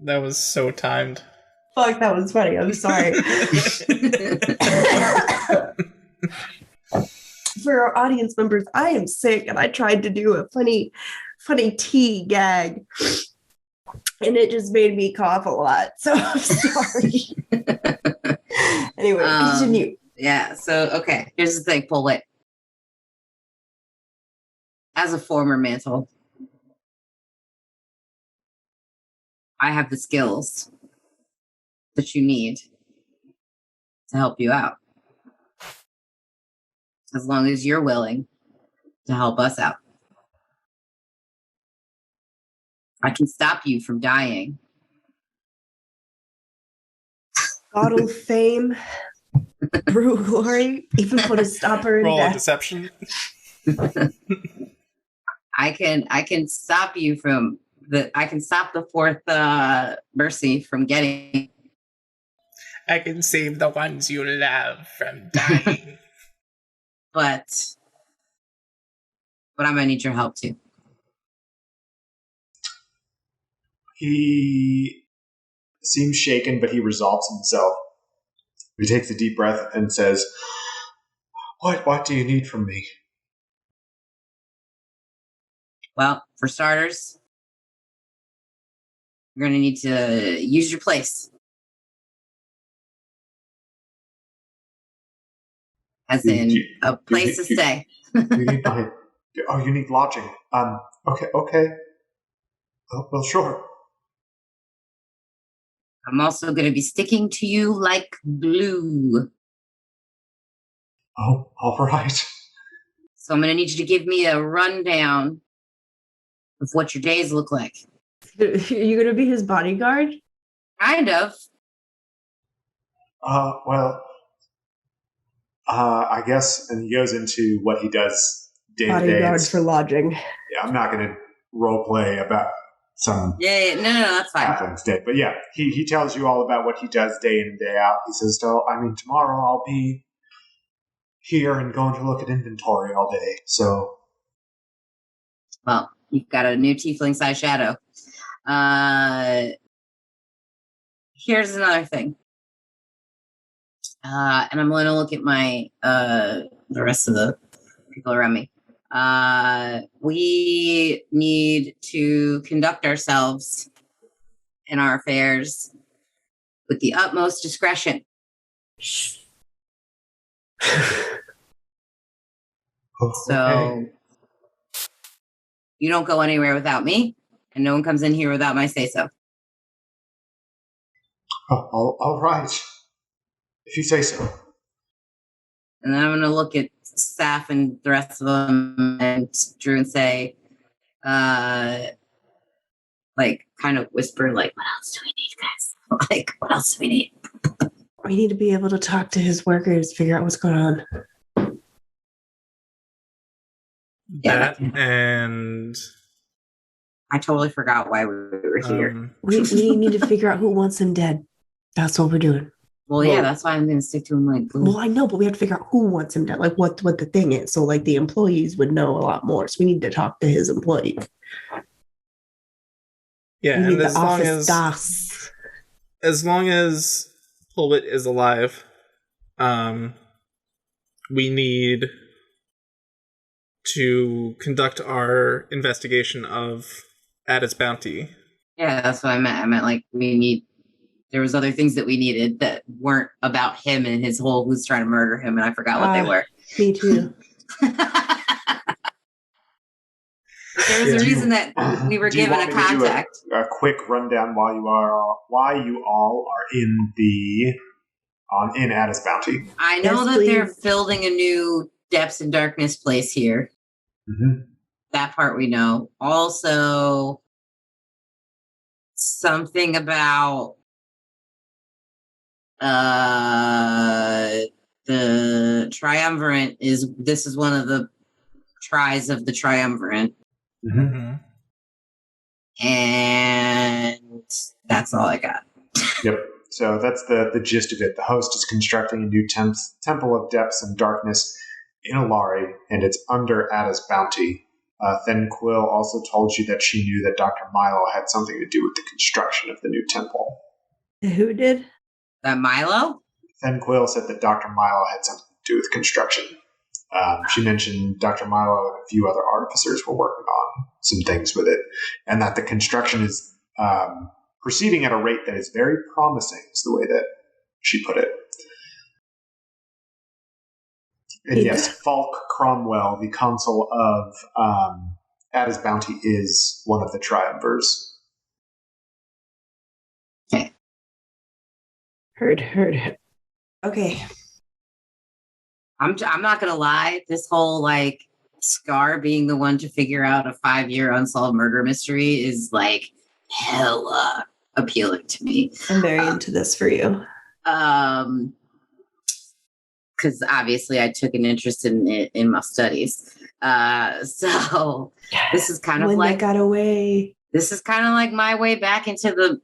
That was so timed. Fuck, that was funny. I'm sorry. For our audience members, I am sick and I tried to do a funny tea gag. And it just made me cough a lot. So I'm sorry. Anyway, continue. Yeah, so, okay. Here's the thing, Pulwit. As a former mantle, I have the skills that you need to help you out. As long as you're willing to help us out. I can stop you from dying. Bottle fame, brew glory, even put a stopper in Roll a death. deception. I can stop you from I can stop the fourth mercy from getting. I can save the ones you love from dying. But I'm gonna need your help too. He seems shaken, but he resolves himself. He takes a deep breath and says, What do you need from me? Well, for starters, you're gonna need to use your place. As in a place to stay. You need you need lodging. Okay. Well, sure. I'm also going to be sticking to you like glue. Oh, all right. So I'm going to need you to give me a rundown of what your days look like. Are you going to be his bodyguard? Kind of. I guess, and he goes into what he does day to day. Bodyguard for lodging. Yeah, I'm not going to role play about some. Yeah, no, that's fine. Halfling's day, but yeah, he tells you all about what he does day in and day out. He says, tomorrow I'll be here and going to look at inventory all day. So, well, you've got a new tiefling-sized shadow. Here's another thing. And I'm going to look at my the rest of the people around me. We need to conduct ourselves in our affairs with the utmost discretion. So you don't go anywhere without me, and no one comes in here without my say-so. Oh, all right. If you say so. And then I'm going to look at Saf and the rest of them and Drew and say, kind of whisper, what else do we need, guys? What else do we need? We need to be able to talk to his workers, figure out what's going on. That and I totally forgot why we were here. We need to figure out who wants him dead. That's what we're doing. Well, yeah, that's why I'm going to stick to him Well, I know, but we have to figure out who wants him dead, what the thing is. So, the employees would know a lot more. So we need to talk to his employees. yeah, We need and the office DOS. as long as Pulwit is alive, we need to conduct our investigation of Ada's bounty. Yeah, that's what I meant. I meant there was other things that we needed that weren't about him and his whole who's trying to murder him, and I forgot what they were. Me too. There was a reason that we were given a contact. A quick rundown why you all are in Ada's bounty. I know that they're building a new Depths and Darkness place here. Mm-hmm. That part we know. Also, something about the Triumvirate this is one of the tries of the Triumvirate. Mm-hmm. And that's all I got. Yep. So that's the gist of it. The host is constructing a new temple of depths and darkness in Alari, and it's under Ada's bounty. Then Quill also told you that she knew that Dr. Milo had something to do with the construction of the new temple. Who did? That Milo? Then Quill said that Dr. Milo had something to do with construction. She mentioned Dr. Milo and a few other artificers were working on some things with it, and that the construction is proceeding at a rate that is very promising, is the way that she put it. And yes, Falk Cromwell, the consul of Ada's Bounty, is one of the triumvirs. Okay. Heard. Okay. I'm not gonna lie. This whole like Scar being the one to figure out a 5-year unsolved murder mystery is like hella appealing to me. I'm very into this for you. Because obviously I took an interest in my studies. So this is kind of when like they got away. This is kind of like my way back into the,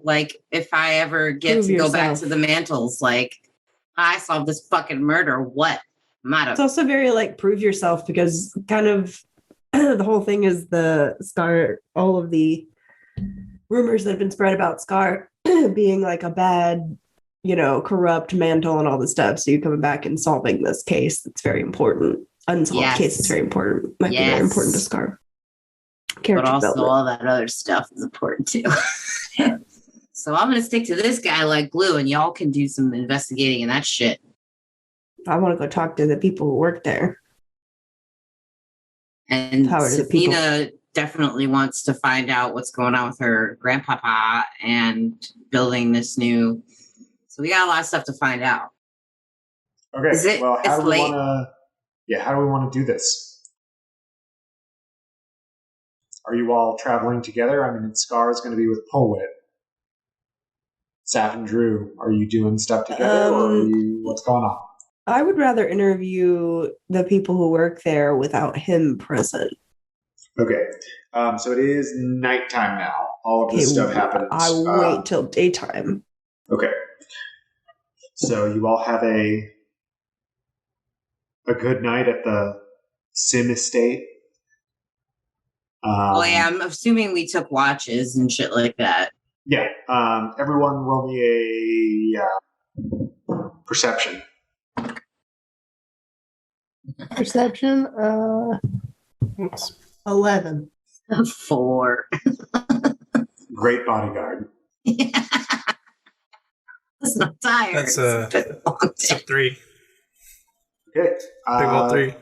like if I ever get Prove to go back yourself. to the mantles, like I solved this fucking murder. What? It's also very like prove yourself, because kind of the whole thing is the Scar, all of the rumors that have been spread about Scar being like a bad, corrupt mantle and all this stuff. So you coming back and solving this case that's very important. Unsolved case is very important. Might be very important to Scar. But also all that other stuff is important too. So I'm going to stick to this guy like glue, and y'all can do some investigating and that shit. I want to go talk to the people who work there. And Sabina definitely wants to find out what's going on with her grandpapa and building this new. So we got a lot of stuff to find out. Okay. How do we want to do this? Are you all traveling together? I mean, Scar is going to be with Pulwit. Saf and Drew, are you doing stuff together, or what's going on? I would rather interview the people who work there without him present. Okay. So it is nighttime now. All of this stuff happens. I'll wait till daytime. Okay. So you all have a good night at the Sim estate. I'm assuming we took watches and shit like that. Yeah. Everyone roll me a perception. Perception? 11. 4. Great bodyguard. Yeah. That's not tired. That's a 3. Okay. Big old 3.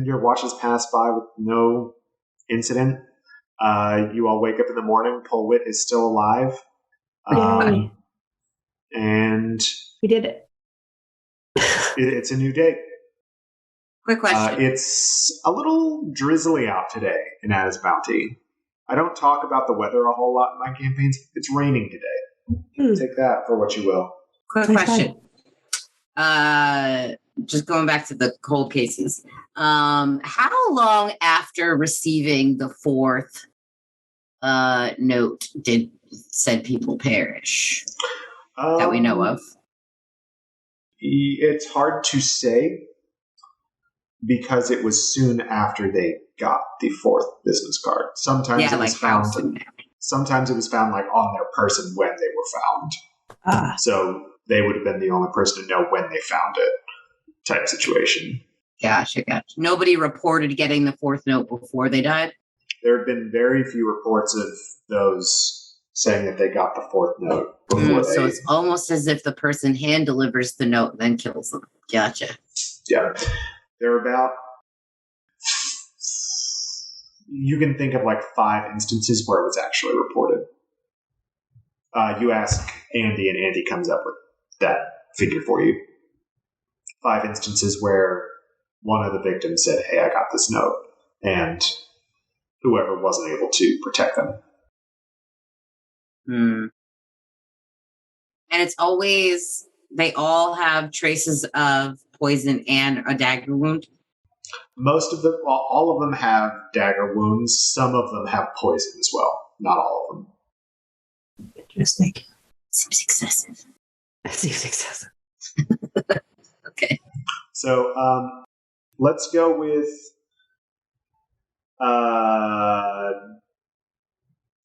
Your watches pass by with no incident. You all wake up in the morning. Pulwit is still alive. And we did it. It's a new day. Quick question. It's a little drizzly out today in Ada's Bounty. I don't talk about the weather a whole lot in my campaigns. It's raining today. Take that for what you will. Quick question. Just going back to the cold cases. How long after receiving the 4th note did said people perish that we know of? It's hard to say because it was soon after they got the 4th business card. Sometimes it was found. Sometimes it was found like on their person when they were found. So they would have been the only person to know when they found it. Type situation. Gotcha. Nobody reported getting the 4th note before they died? There have been very few reports of those saying that they got the 4th note before So it's almost as if the person hand delivers the note and then kills them. Gotcha. Yeah. There are about... You can think of like 5 instances where it was actually reported. You ask Andy, and Andy comes up with that figure for you. 5 instances where one of the victims said, "Hey, I got this note," and whoever wasn't able to protect them. And it's always, they all have traces of poison and a dagger wound? Most of them, all of them have dagger wounds. Some of them have poison as well. Not all of them. Interesting. Seems excessive. Okay. So let's go with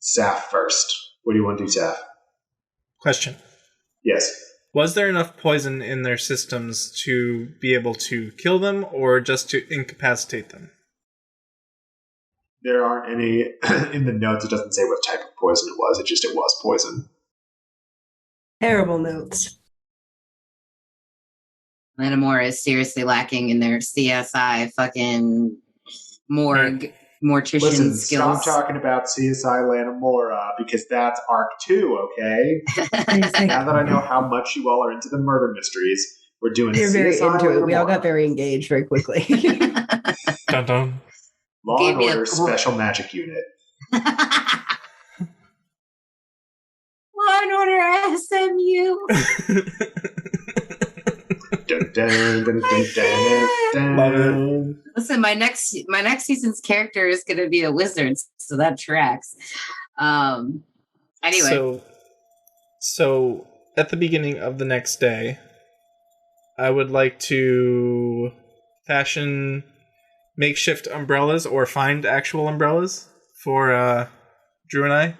Saf first. What do you want to do, Saf? Question. Yes. Was there enough poison in their systems to be able to kill them, or just to incapacitate them? There aren't any in the notes. It doesn't say what type of poison it was. It was poison. Terrible notes. Lanimora is seriously lacking in their CSI fucking mortician Listen, skills. stop talking about CSI Lanimora because that's Arc 2, okay? Now that I know how much you all are into the murder mysteries, we're doing You're CSI very into Lanimora. it. We all got very engaged very quickly. Dun dun. Law Gave and me a Order cool- Special Magic Unit. Law and Order SMU. Dun, dun, dun, dun, dun, dun. Love it. Listen, my next season's character is going to be a wizard, so that tracks. Anyway, So at the beginning of the next day, I would like to fashion makeshift umbrellas or find actual umbrellas for Drew and I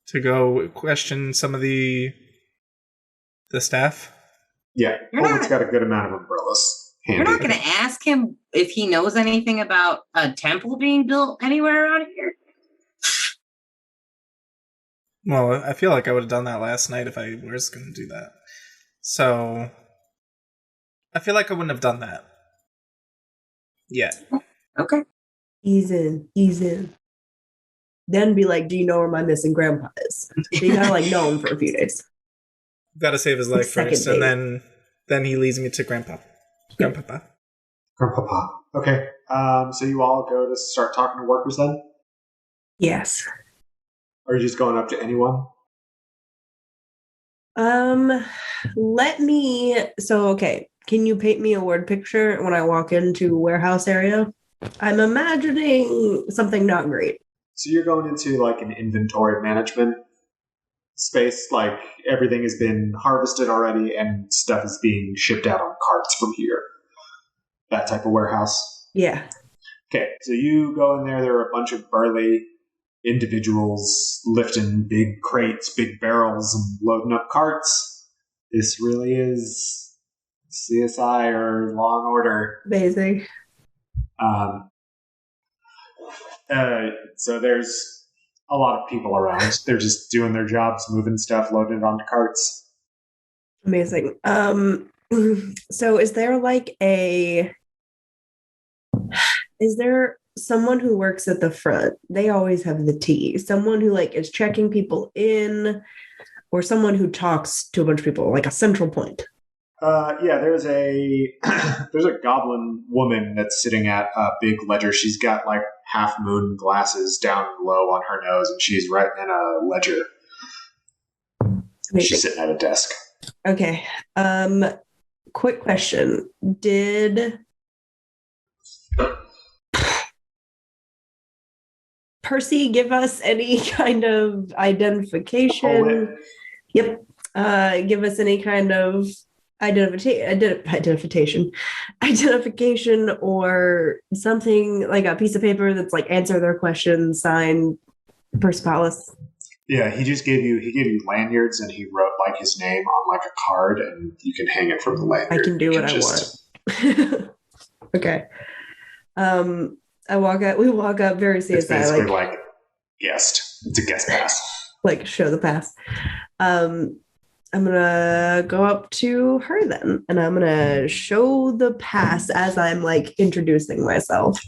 to go question some of the staff. Yeah, You're not- Pulwit's got a good amount of umbrellas. we're Handy. not going to ask him if he knows anything about a temple being built anywhere around here. Well, I feel like I would have done that last night if I was going to do that. So I feel like I wouldn't have done that yet. Okay. Ease in. Then be like, do you know where my missing grandpa is? So you gotta like know him for a few days. Got to save his life Second first, date. and then he leads me to Grandpapa. Grandpapa. Okay, so you all go to start talking to workers then? Yes. Or are you just going up to anyone? Okay. Can you paint me a word picture when I walk into warehouse area? I'm imagining something not great. So you're going into like an inventory management space, like everything has been harvested already and stuff is being shipped out on carts from here. That type of warehouse. Yeah. Okay, so you go in there. There are a bunch of burly individuals lifting big crates, big barrels, and loading up carts. This really is CSI or Law and Order. Amazing. So there's a lot of people around. They're just doing their jobs, moving stuff, loading it onto carts. Amazing. So is there someone who works at the front? They always have the tea. Someone who like is checking people in, or someone who talks to a bunch of people, like a central point. Yeah, there's a goblin woman that's sitting at a big ledger. She's got like half moon glasses down low on her nose, and she's writing in a ledger. Amazing. She's sitting at a desk. Okay. Quick question. Did Percy give us any kind of identification? Pulwit. Yep. Give us any kind of identification or something like a piece of paper that's like answer their questions, signed Percy Palace. Yeah, he gave you lanyards, and he wrote like his name on like a card, and you can hang it from the lanyard. I can do what I want. Okay. We walk up very CSI, It's basically like guest. It's a guest pass. like show the pass. I'm gonna go up to her then, and I'm gonna show the pass as I'm like introducing myself.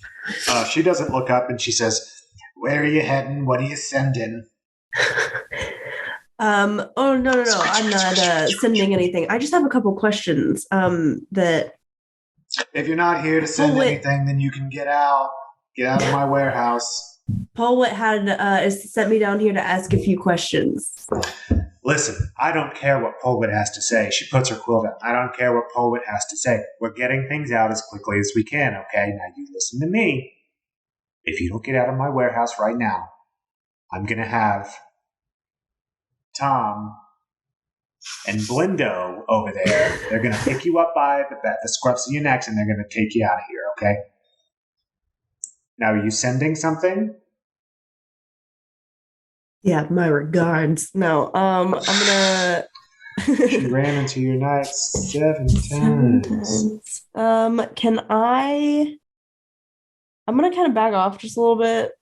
She doesn't look up, and she says, "Where are you heading? What are you sending?" Oh no, I'm not sending anything. I just have a couple questions. That If you're not here to send anything, then you can get out. Get out of my warehouse. Pulwit had sent me down here to ask a few questions. Listen, I don't care what Pulwit has to say. She puts her quill down. I don't care what Pulwit has to say. We're getting things out as quickly as we can, okay? Now you listen to me. If you don't get out of my warehouse right now, I'm going to have Tom and Blindo over there. They're going to pick you up by the scruffs of your necks, and they're going to take you out of here, okay? Now, are you sending something? Yeah, my regards. No, I'm gonna. She ran into your knights 7 times. Can I? I'm gonna kind of back off just a little bit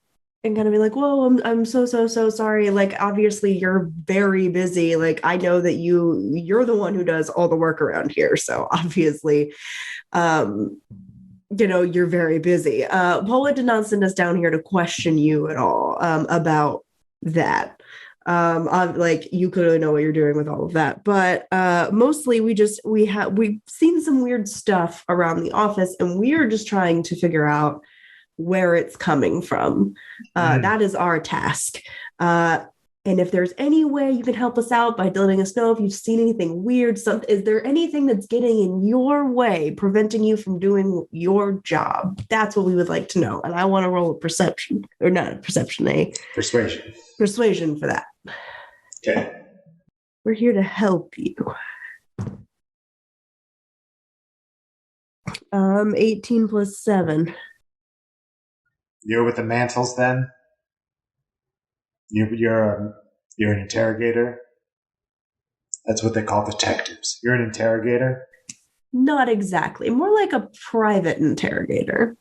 and kind of be like, whoa, I'm so sorry. Like, obviously you're very busy. Like, I know that you're the one who does all the work around here. So obviously, you're very busy. Paula did not send us down here to question you at all about that. Like, you clearly know what you're doing with all of that, but mostly we've seen some weird stuff around the office, and we are just trying to figure out where it's coming from. That is our task. And if there's any way you can help us out by letting us know if you've seen anything weird, is there anything that's getting in your way, preventing you from doing your job? That's what we would like to know. And I want to roll a perception, or not a perception, a persuasion for that. Okay. We're here to help you. 18 plus 7. You're with the mantles then? You're an interrogator? That's what they call detectives. You're an interrogator? Not exactly. More like a private interrogator.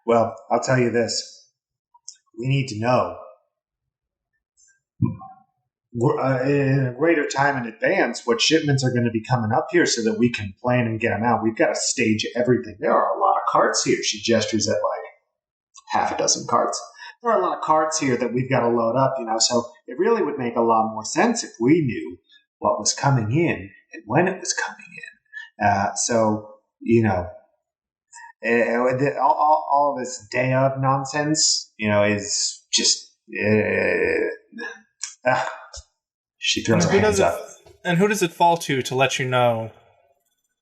Well, I'll tell you this. We need to know in a greater time in advance what shipments are going to be coming up here so that we can plan and get them out. We've got to stage everything. There are a lot of carts here. She gestures at like half a dozen carts. There are a lot of carts here that we've got to load up, so it really would make a lot more sense if we knew what was coming in and when it was coming in. All this day of nonsense, is just... she throws her hands up. And who does it fall to let you know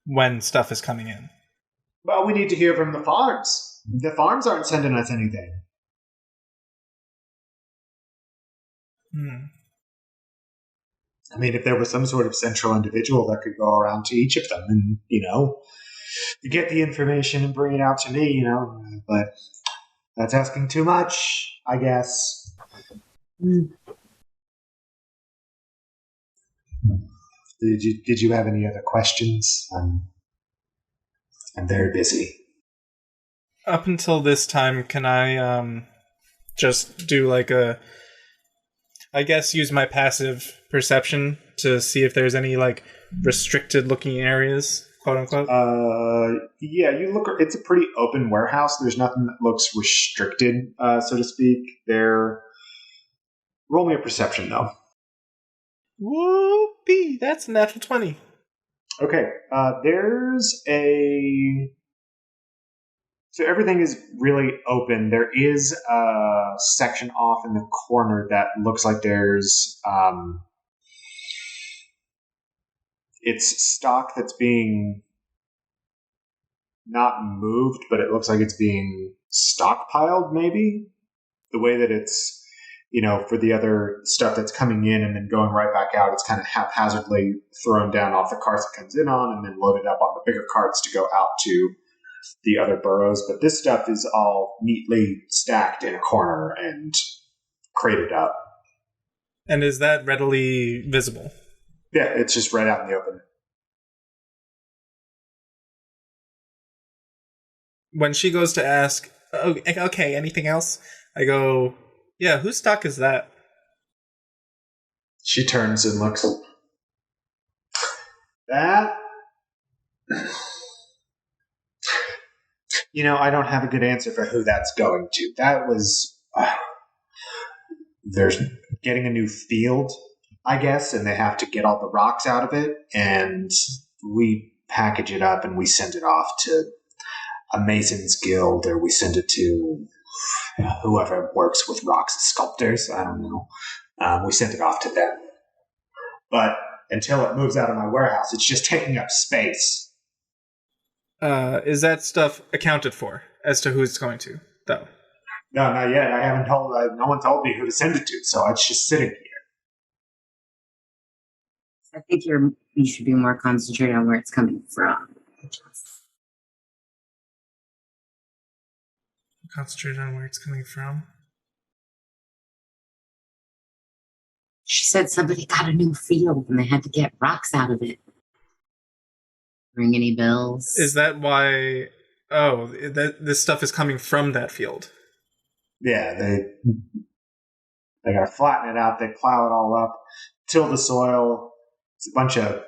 when stuff is coming in? Well, we need to hear from the farms. The farms aren't sending us anything. I mean, if there was some sort of central individual that could go around to each of them and, get the information and bring it out to me, but that's asking too much, I guess. Did you have any other questions? I'm very busy. Up until this time, can I just do use my passive perception to see if there's any restricted looking areas, quote unquote? Yeah, you look. It's a pretty open warehouse. There's nothing that looks restricted, so to speak. Roll me a perception though. Whoopee! That's a natural 20. Okay, so everything is really open. There is a section off in the corner that looks like there's it's stock that's being not moved, but it looks like it's being stockpiled, maybe. The way that it's, for the other stuff that's coming in and then going right back out, it's kind of haphazardly thrown down off the carts it comes in on and then loaded up on the bigger carts to go out to the other boroughs. But this stuff is all neatly stacked in a corner and crated up. And is that readily visible? Yeah, it's just right out in the open. When she goes to ask, okay, anything else? I go, yeah, whose stock is that? She turns and looks. That? I don't have a good answer for who that's going to. That was... there's getting a new field, I guess, and they have to get all the rocks out of it, and we package it up and we send it off to a mason's guild, or we send it to whoever works with rocks as sculptors. I don't know. We send it off to them. But until it moves out of my warehouse, it's just taking up space. Is that stuff accounted for as to who it's going to, though? No, not yet. I haven't told. No one told me who to send it to, so it's just sitting here. I think you should be more concentrated on where it's coming from. Concentrate on where it's coming from. She said somebody got a new field and they had to get rocks out of it. Ring any bells? Is that why Oh, this stuff is coming from that field. Yeah, they gotta flatten it out. They plow it all up, till the soil. It's a bunch of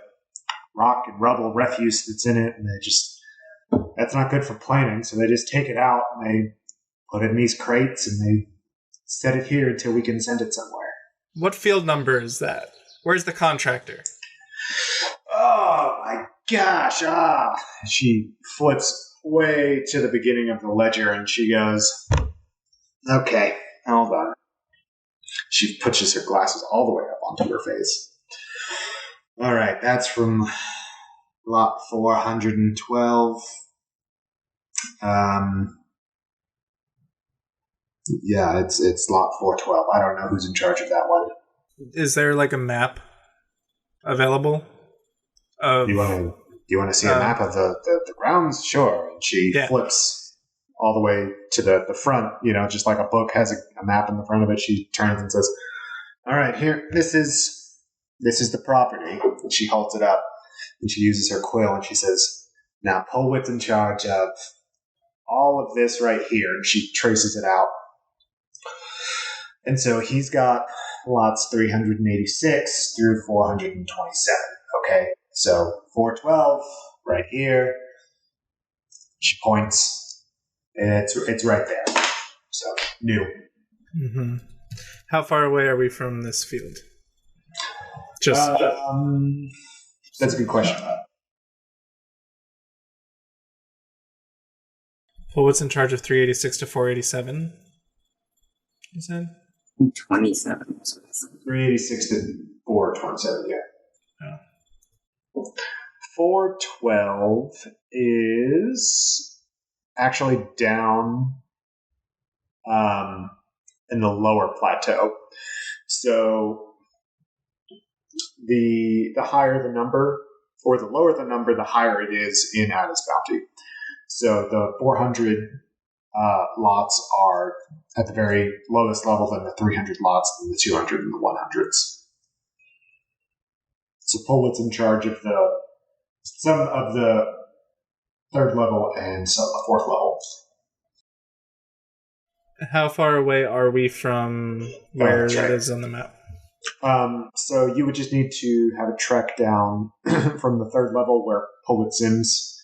rock and rubble refuse that's in it, and that's not good for planting. So they just take it out and they put it in these crates and they set it here until we can send it somewhere. What field number is that? Where's the contractor? Oh my gosh! She flips way to the beginning of the ledger and she goes, "Okay, hold on." She pushes her glasses all the way up onto her face. All right, that's from lot 412. Yeah, it's lot 412. I don't know who's in charge of that one. Is there like a map available? Do you want to see a map of the grounds? Sure. And she flips all the way to the front, just like a book has a map in the front of it. She turns and says, "All right, here, this is the property." And she holds it up and she uses her quill and she says, "Now Pulwit's in charge of all of this right here." And she traces it out. And so he's got lots 386 through 427. Okay, so 412 right here. She points. It's right there. So new. Mm-hmm. How far away are we from this field? That's a good question. Well, what's in charge of 386 to 487? You said 27. 386 to 427. Yeah. Oh. 412 is actually down in the lower plateau. So the higher the number, or the lower the number, the higher it is in Ada's bounty. So the 400 lots are at the very lowest level, than the 300 lots, and the 200 and the 100s. So Pulwit's in charge of some of the third level and some of the fourth level. How far away are we from where that is on the map? So you would just need to have a trek down from the third level where Pulwit Sim's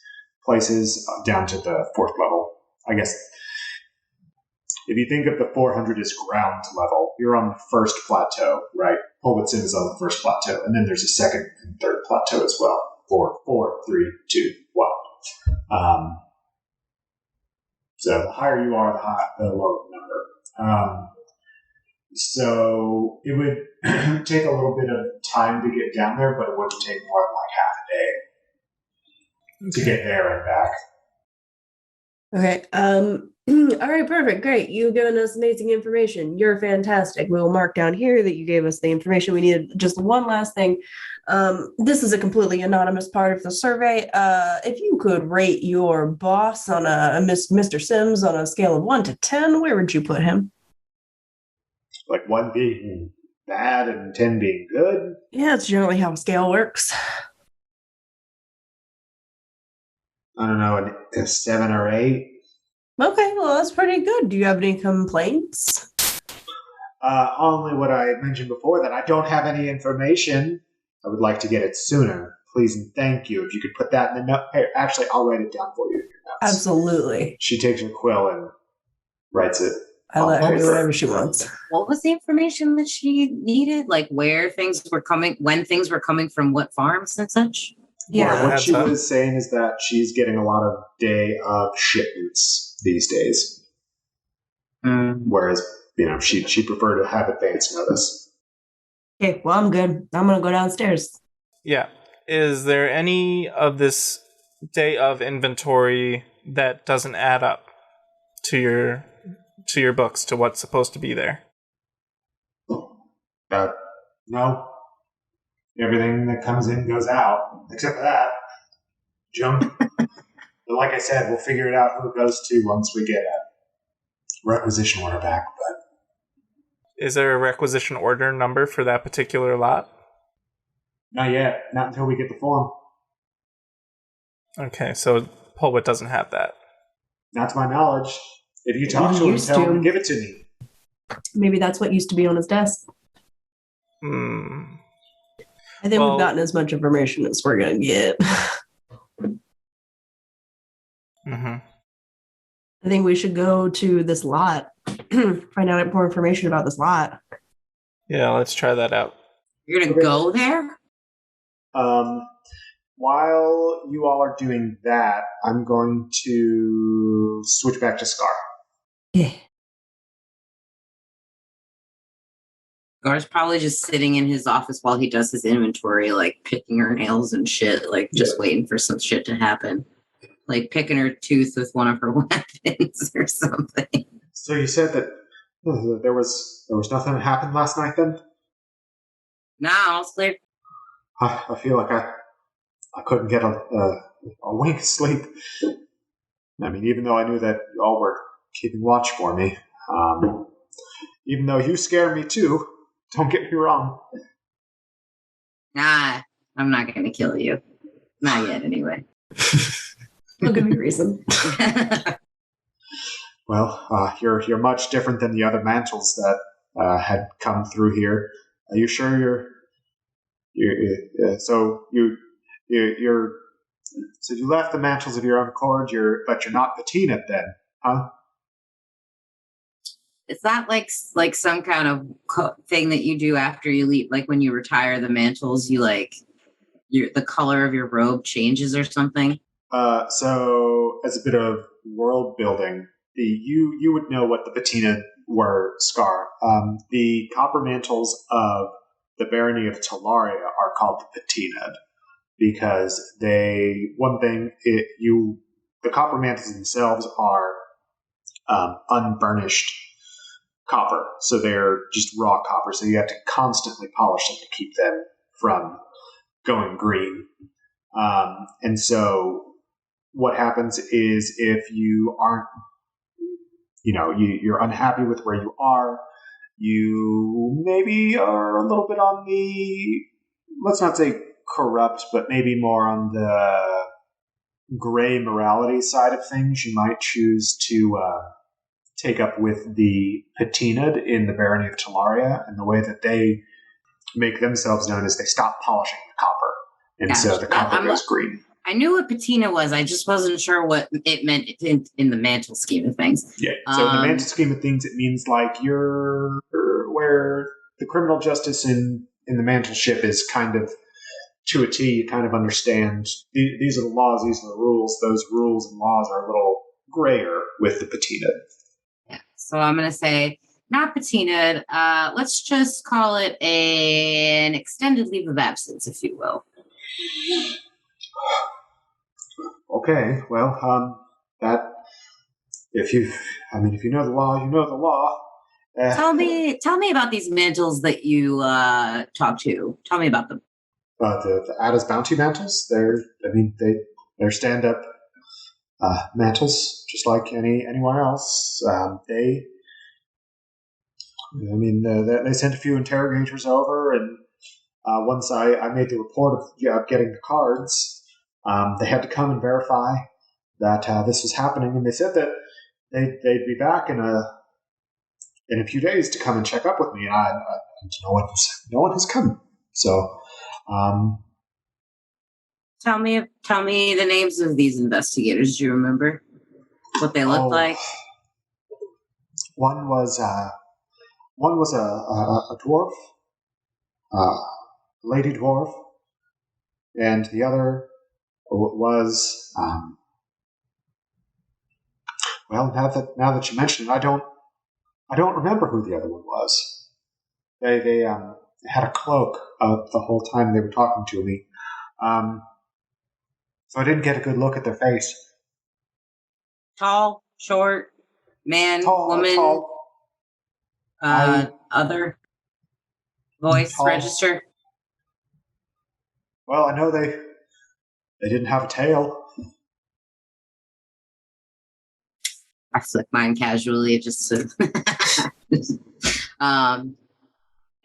place is down to the fourth level. I guess if you think of the 400 as ground level, you're on the first plateau, right? Pulwit Sim is on the first plateau, and then there's a second and third plateau as well. 4, 3, 2, 1. So the higher you are, the lower the number. So it would take a little bit of time to get down there, but it wouldn't take more than like half a day to get there and back. Okay. All right, perfect. Great. You've given us amazing information. You're fantastic. We will mark down here that you gave us the information we needed. Just one last thing. This is a completely anonymous part of the survey. If you could rate your boss on Mr. Sims on a scale of 1 to 10, where would you put him? Like 1 being bad and 10 being good? Yeah, it's generally how a scale works. I don't know, a 7 or 8. Okay, well, that's pretty good. Do you have any complaints? Only what I mentioned before, that I don't have any information. I would like to get it sooner. Please and thank you. If you could put that in the note. Hey, actually, I'll write it down for you in your notes. Absolutely. She takes her quill and writes it. I let her do whatever she wants. What was the information that she needed? Like where things were coming, when things were coming from, what farms and such? Yeah. Well, what she was saying is that she's getting a lot of day of shipments these days. Whereas, she preferred to have advance notice. Okay, well, I'm good. I'm going to go downstairs. Yeah. Is there any of this day of inventory that doesn't add up to your books, to what's supposed to be there? No. Everything that comes in goes out, except for that. Junk. But like I said, we'll figure it out who it goes to once we get a requisition order back. But is there a requisition order number for that particular lot? Not yet. Not until we get the form. Okay, so Pulwit doesn't have that. Not to my knowledge. If you talk He to him, used tell him to. to give it to me. Maybe that's what used to be on his desk. I think we've gotten as much information as we're going to get. Mm-hmm. I think we should go to this lot, find out more information about this lot. Yeah, let's try that out. You're going to go there? While you all are doing that, I'm going to switch back to Scar. Yeah. Gar's probably just sitting in his office while he does his inventory, like picking her nails and shit, like just waiting for some shit to happen. Like picking her tooth with one of her weapons or something. So you said that there was nothing that happened last night then? Nah, I'll sleep. I feel like I couldn't get a wink of sleep. I mean, even though I knew that you all were keeping watch for me. Even though you scare me too. Don't get me wrong. Nah, I'm not going to kill you. Not yet, anyway. Don't give me a reason. Well, you're much different than the other mantles that had come through here. Are you sure so you left the mantles of your own accord, but you're not patina then, huh? Is that like some kind of thing that you do after you leave? Like when you retire the mantles, you the color of your robe changes or something? So as a bit of world building, you would know what the patina were, Scar. The copper mantles of the barony of Talaria are called the patina because the copper mantles themselves are unburnished copper, so they're just raw copper, so you have to constantly polish them to keep them from going green. And so what happens is if you aren't, you're unhappy with where you are, you maybe are a little bit on the, let's not say corrupt, but maybe more on the gray morality side of things, you might choose to take up with the patinaed in the barony of Talaria, and the way that they make themselves known is they stop polishing the copper, and so the copper goes green. I knew what patina was. I just wasn't sure what it meant in the mantle scheme of things. Yeah. So in the mantle scheme of things, it means like you're where the criminal justice in the mantle ship is kind of to a T. You kind of understand these are the laws, these are the rules. Those rules and laws are a little grayer with the patina. Yeah. So I'm going to say not patinaed. Let's just call it an extended leave of absence, if you will. Okay, well, if you know the law, you know the law. Tell me about these mantles that you talk to. Tell me about them. The Ada's bounty mantles. They're stand-up mantles, just like anyone else. They sent a few interrogators over, and once I made the report of getting the cards. They had to come and verify that this was happening, and they said that they'd be back in a few days to come and check up with me. And no one has come. So, tell me the names of these investigators. Do you remember what they looked like? One was a dwarf, lady dwarf, and the other was now that you mention it, I don't remember who the other one was. They had a cloak the whole time they were talking to me, so I didn't get a good look at their face. Tall, short, man, woman, tall. other voice tall. register. Well, I know they didn't have a tail. I flick mine casually, just to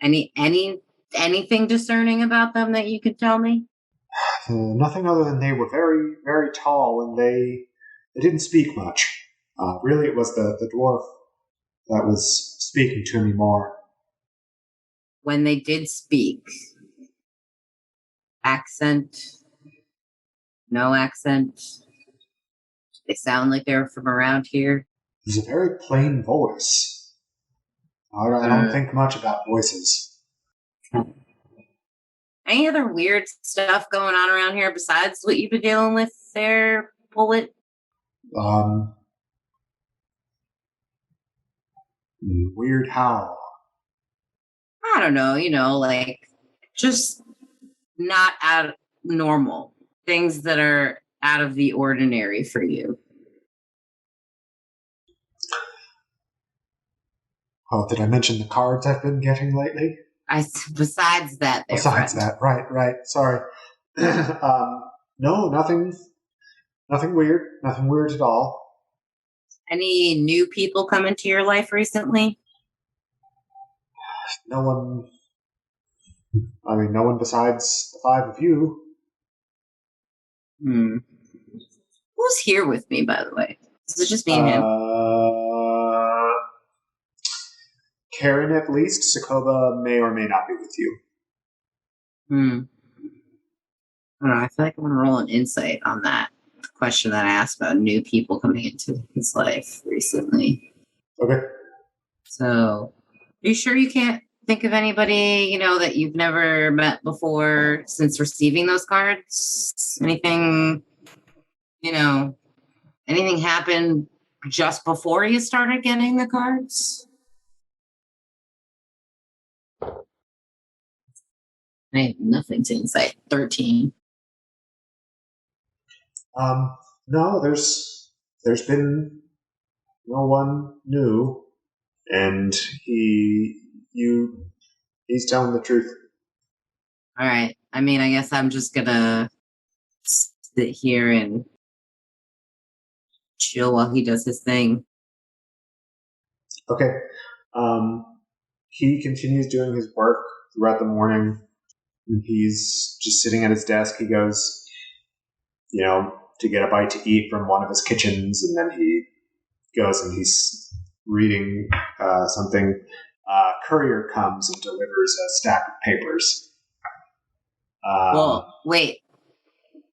anything discerning about them that you could tell me? Nothing other than they were very, very tall, and they didn't speak much. Really, it was the dwarf that was speaking to me more. When they did speak, accent, no accent, they sound like they're from around here. It was a very plain voice. I don't think much about voices. Any other weird stuff going on around here besides what you've been dealing with there, Pulwit? Weird how? I don't know, like just not out of normal. Things that are out of the ordinary for you. Oh, did I mention the cards I've been getting lately? Besides that, right. Sorry. No, nothing weird. Nothing weird at all. Any new people come into your life recently? No one besides the five of you. Who's here with me, by the way? Is it just me and him? Karen, at least. Sokoba may or may not be with you. I don't know. I feel like I'm going to roll an insight on that question that I asked about new people coming into his life recently. Okay. So, are you sure you can't think of anybody, that you've never met before since receiving those cards? Anything happened just before you started getting the cards? I have nothing to insight. 13. No, there's been no one new, and he's telling the truth. All right. I guess I'm just gonna sit here and chill while he does his thing. Okay. He continues doing his work throughout the morning. He's just sitting at his desk. He goes, to get a bite to eat from one of his kitchens, and then he goes and he's reading something. Courier comes and delivers a stack of papers. Well, wait.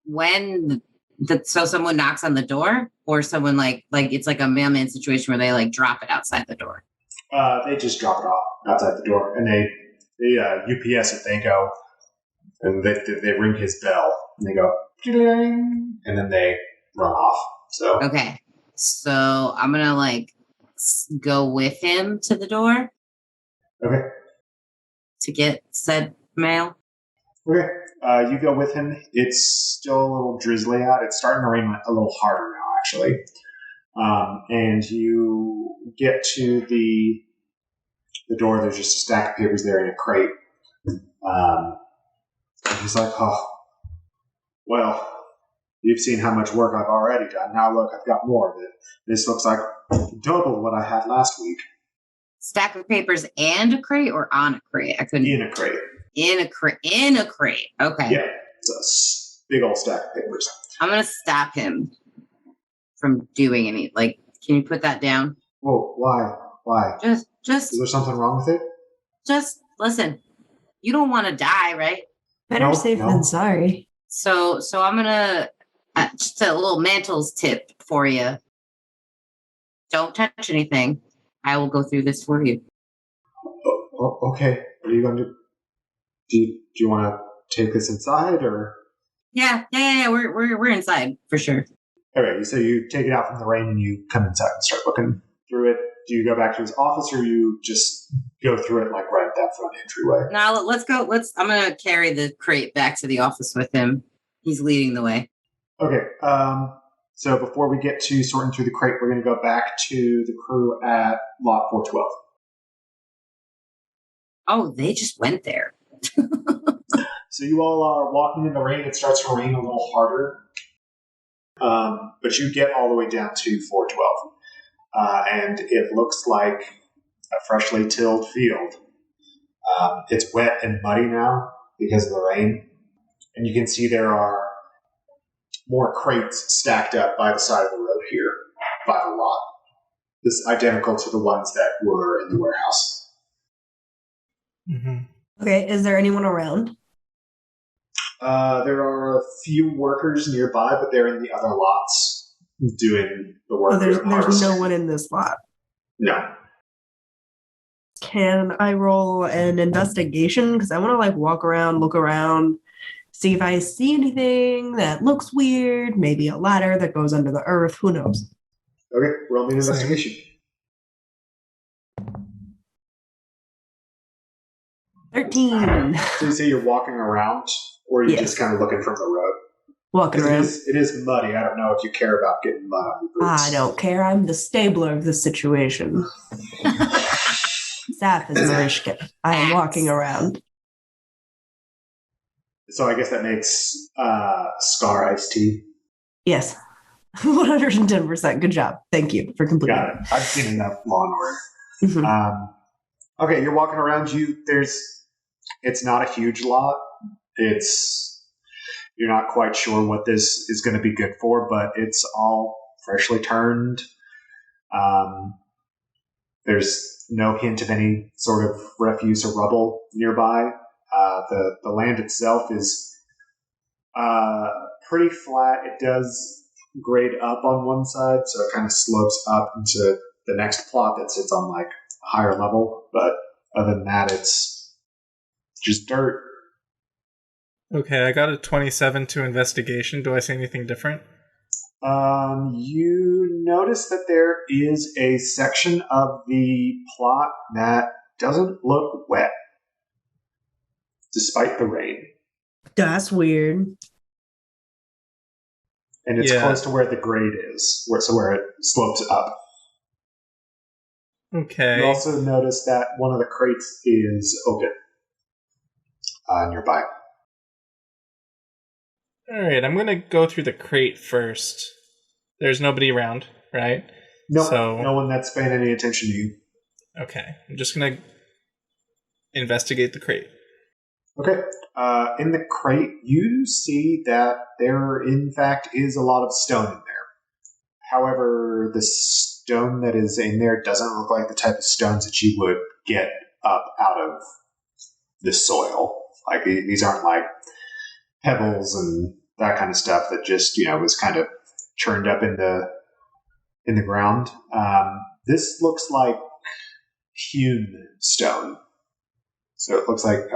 When so someone knocks on the door, or someone like it's like a mailman situation where they drop it outside the door? They just drop it off outside the door, and they UPS it. They go and they ring his bell, and they go ding, and then they run off. So okay, so I'm gonna go with him to the door. Okay. To get said mail. Okay. You go with him. It's still a little drizzly out. It's starting to rain a little harder now, actually. And you get to the door. There's just a stack of papers there in a crate. And he's like, oh, well, you've seen how much work I've already done. Now look, I've got more of it. This looks like double what I had last week. Stack of papers and a crate, or on a crate? I couldn't. In a crate. In a crate. Okay. Yeah, it's a big old stack of papers. I'm gonna stop him from doing any. Can you put that down? Whoa, why? Just. Is there something wrong with it? Just listen. You don't want to die, right? Better safe than sorry. So I'm gonna just a little mantles tip for you. Don't touch anything. I will go through this for you. Okay. What are you going to do? Do you want to take this inside, or? Yeah. We're inside for sure. Okay, so you take it out from the rain and you come inside and start looking through it. Do you go back to his office, or you just go through it right at that front entryway? Now let's go. I'm gonna carry the crate back to the office with him. He's leading the way. Okay. So before we get to sorting through the crate, we're going to go back to the crew at lot 412. Oh, they just went there. So you all are walking in the rain. It starts to rain a little harder. But you get all the way down to 412. And it looks like a freshly tilled field. It's wet and muddy now because of the rain. And you can see there are more crates stacked up by the side of the road here by the lot. this identical to the ones that were in the warehouse. Mm-hmm. Okay, is there anyone around? There are a few workers nearby, but they're in the other lots doing the work. Oh, there's harvesting. no one in this lot. No. Can I roll an investigation? Because I want to like walk around, look around, see if I see anything that looks weird. Maybe a ladder that goes under the earth. Who knows? Okay, roll me an Same. investigation. 13. So you say you're walking around, or are you Yes. just kind of looking from the road? Walking 'Cause around. it is muddy. I don't know if you care about getting mud on your boots. I don't care. I'm the stabler of this situation. Saf is Marishka. I am walking around. So I guess that makes Scar iced tea. Yes. 110%. Good job. Thank you for completing. Got it. I've seen enough Law and Order. Mhm. Okay, you're walking around. It's not a huge lot. You're not quite sure what this is going to be good for, but it's all freshly turned. There's no hint of any sort of refuse or rubble nearby. The land itself is pretty flat. It does grade up on one side, so it kind of slopes up into the next plot that sits on like a higher level. But other than that, it's just dirt. Okay, I got a 27 to investigation. Do I say anything different? You notice that there is a section of the plot that doesn't look wet, despite the rain. That's weird. And it's Yeah. close to where the grade is, where it slopes up. Okay. You also notice that one of the crates is open nearby. Alright, I'm gonna go through the crate first. There's nobody around, right? No one that's paying any attention to you. Okay, I'm just gonna investigate the crate. Okay. In the crate, you see that there, in fact, is a lot of stone in there. However, the stone that is in there doesn't look like the type of stones that you would get up out of the soil. Like, these aren't like pebbles and that kind of stuff that just, was kind of churned up in the ground. This looks like hewn stone. So it looks like,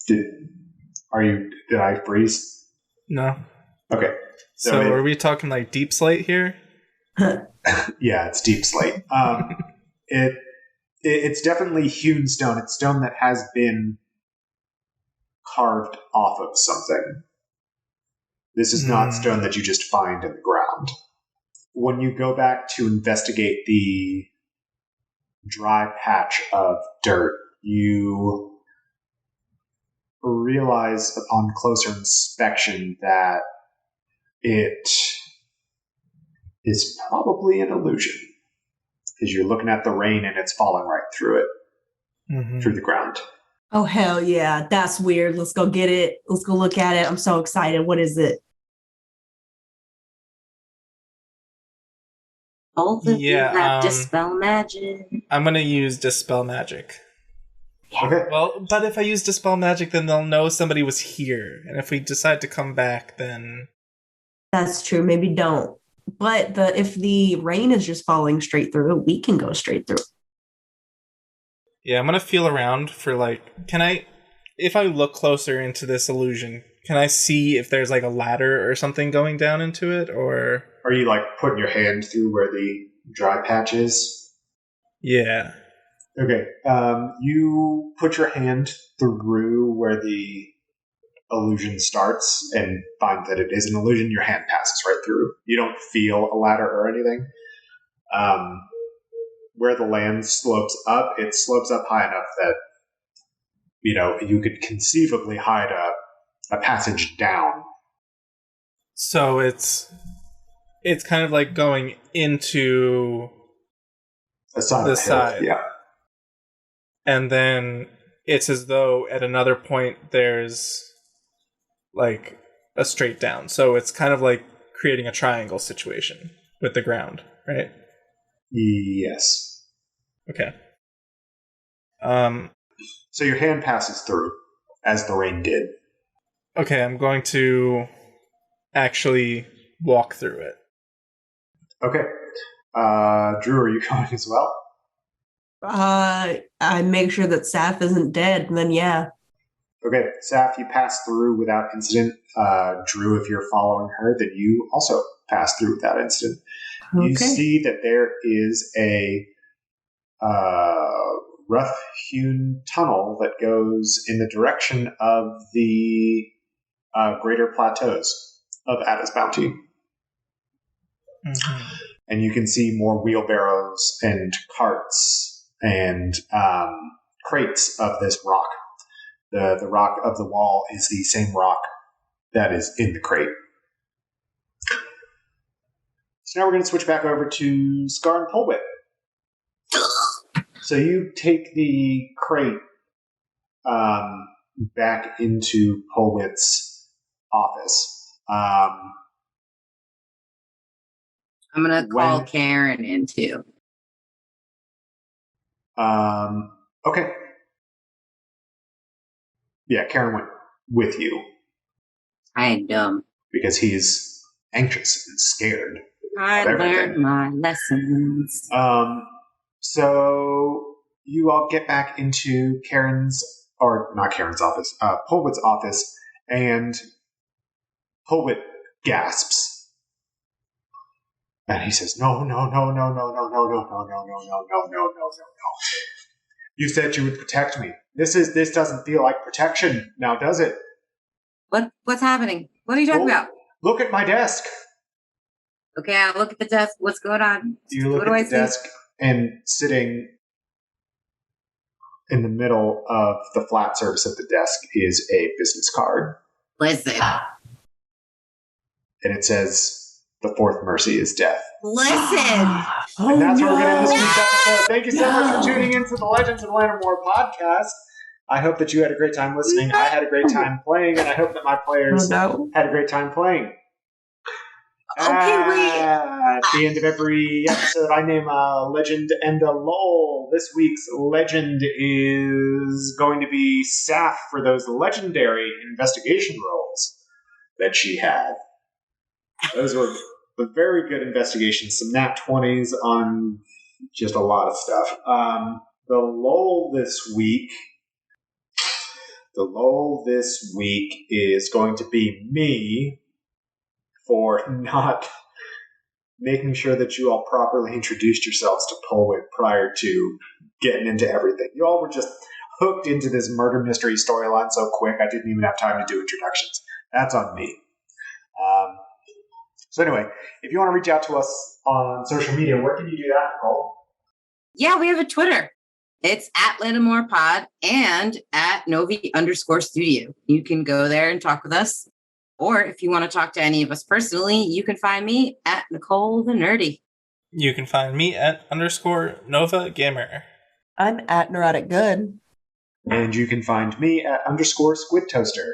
did I freeze? No. Okay. So are we talking like deep slate here? Yeah, it's deep slate. It's definitely hewn stone. It's stone that has been carved off of something. This is not stone that you just find in the ground. When you go back to investigate the dry patch of dirt, you realize upon closer inspection that it is probably an illusion, because you're looking at the rain and it's falling right through it, through the ground. Oh, hell yeah. That's weird. Let's go get it. Let's go look at it. I'm so excited. What is it? Both of you Yeah, have Dispel Magic. I'm gonna use Dispel Magic. Okay. Well, but if I use Dispel Magic, then they'll know somebody was here. And if we decide to come back, then... That's true. Maybe don't. But if the rain is just falling straight through it, we can go straight through it. Yeah, I'm gonna feel around for if I look closer into this illusion, can I see if there's like a ladder or something going down into it, or... Are you like putting your hand through where the dry patch is? Yeah. Okay. You put your hand through where the illusion starts and find that it is an illusion. Your hand passes right through. You don't feel a ladder or anything. Where the land slopes up, it slopes up high enough that you could conceivably hide a passage down. So it's kind of like going into The side. Yeah. And then it's as though at another point there's like a straight down. So it's kind of like creating a triangle situation with the ground, right? Yes. Okay. So your hand passes through, as the rain did. Okay, I'm going to actually walk through it. Okay. Drew, are you going as well? I make sure that Saf isn't dead, and then yeah. Okay, Saf, you pass through without incident. Drew, if you're following her, then you also pass through without incident. Okay. You see that there is a rough-hewn tunnel that goes in the direction of the greater plateaus of Atta's Bounty. Mm-hmm. And you can see more wheelbarrows and carts and crates of this rock. The rock of the wall is the same rock that is in the crate. So now we're going to switch back over to Scar and Pulwit. So you take the crate back into Pulwit's office. I'm going to call Karen in too. Okay. Yeah, Karen went with you. I ain't dumb. Because he's anxious and scared. I learned my lessons. So you all get back into Pulwit's office, and Pulwit gasps. And he says, No. You said you would protect me. This doesn't feel like protection now, does it? What's happening? What are you talking about? Look at my desk. Okay, I'll look at the desk. What's going on? You look at the desk, and sitting in the middle of the flat surface of the desk is a business card. Listen. And it says, the fourth mercy is death. Listen. And that's where we're going to end this week's episode. Thank you so much for tuning in to the Legends of Lanimora Podcast. I hope that you had a great time listening. I had a great time playing, and I hope that my players had a great time playing. Okay, wait. At the end of every episode, I name a legend and a lol. This week's legend is going to be Saf for those legendary investigation rolls that she had. Those were very good investigations, some nat 20s on just a lot of stuff. The lol this week is going to be me for not making sure that you all properly introduced yourselves to Pulwit prior to getting into everything. You all were just hooked into this murder mystery storyline so quick I didn't even have time to do introductions. That's on me. So anyway, if you want to reach out to us on social media, where can you do that, Nicole? Yeah, we have a Twitter. It's at Lanimora Pod and at Novi_studio. You can go there and talk with us. Or if you want to talk to any of us personally, you can find me at Nicole the Nerdy. You can find me at _Nova Gamer. I'm at Neurotic Good. And you can find me at _Squid Toaster.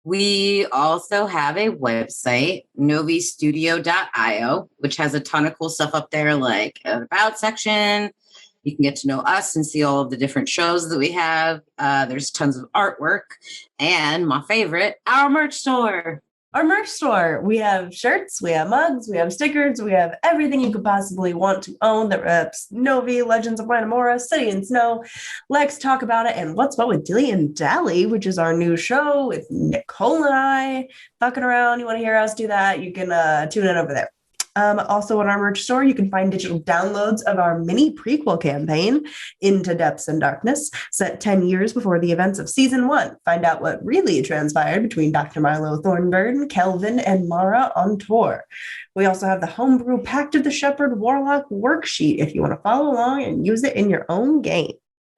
We also have a website, novistudio.io, which has a ton of cool stuff up there, like an about section. You can get to know us and see all of the different shows that we have. There's tons of artwork. And my favorite, our merch store. Our merch store. We have shirts, we have mugs, we have stickers, we have everything you could possibly want to own that reps Novi, Legends of Lanimora, City and Snow. Let's talk about it. And What's What with Dilly and Dally, which is our new show with Nicole and I fucking around. You want to hear us do that? You can tune in over there. Also on our merch store, you can find digital downloads of our mini prequel campaign, Into Depths and Darkness, set 10 years before the events of Season 1. Find out what really transpired between Dr. Milo Thornburn, Kelvin, and Mara on tour. We also have the Homebrew Pact of the Shepherd Warlock worksheet if you want to follow along and use it in your own game.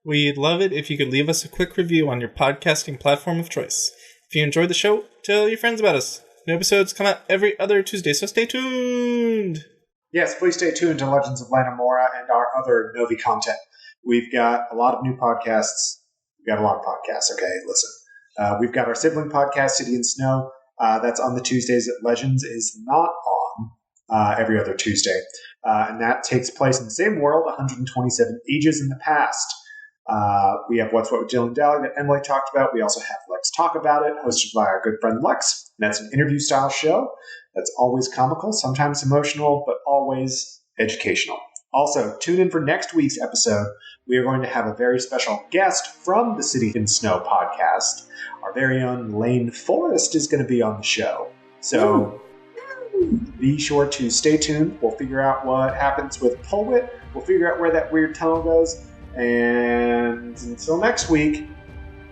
We'd love it if you could leave us a quick review on your podcasting platform of choice. If you enjoyed the show, tell your friends about us. New episodes come out every other Tuesday, so stay tuned. Yes, please stay tuned to Legends of Lanimora and our other Novi content. We've got a lot of new podcasts. Okay, listen. We've got our sibling podcast, City and Snow. That's on the Tuesdays that Legends is not on. every other Tuesday. And that takes place in the same world, 127 ages in the past. We have What's What with Jill and Dally that Emily talked about. We also have Let's Talk About It, hosted by our good friend Lex. And that's an interview-style show that's always comical, sometimes emotional, but always educational. Also, tune in for next week's episode. We are going to have a very special guest from the City in Snow podcast. Our very own Lane Forrest is going to be on the show. So be sure to stay tuned. We'll figure out what happens with Pulwit. We'll figure out where that weird tunnel goes. And until next week,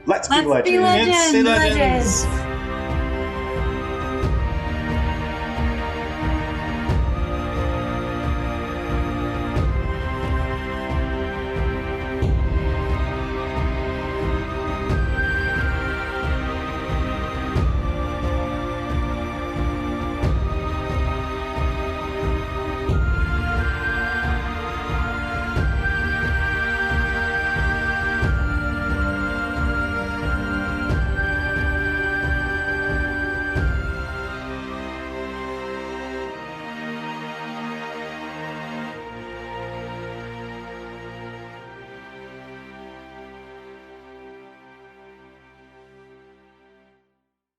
let's be legends. Let's be legends.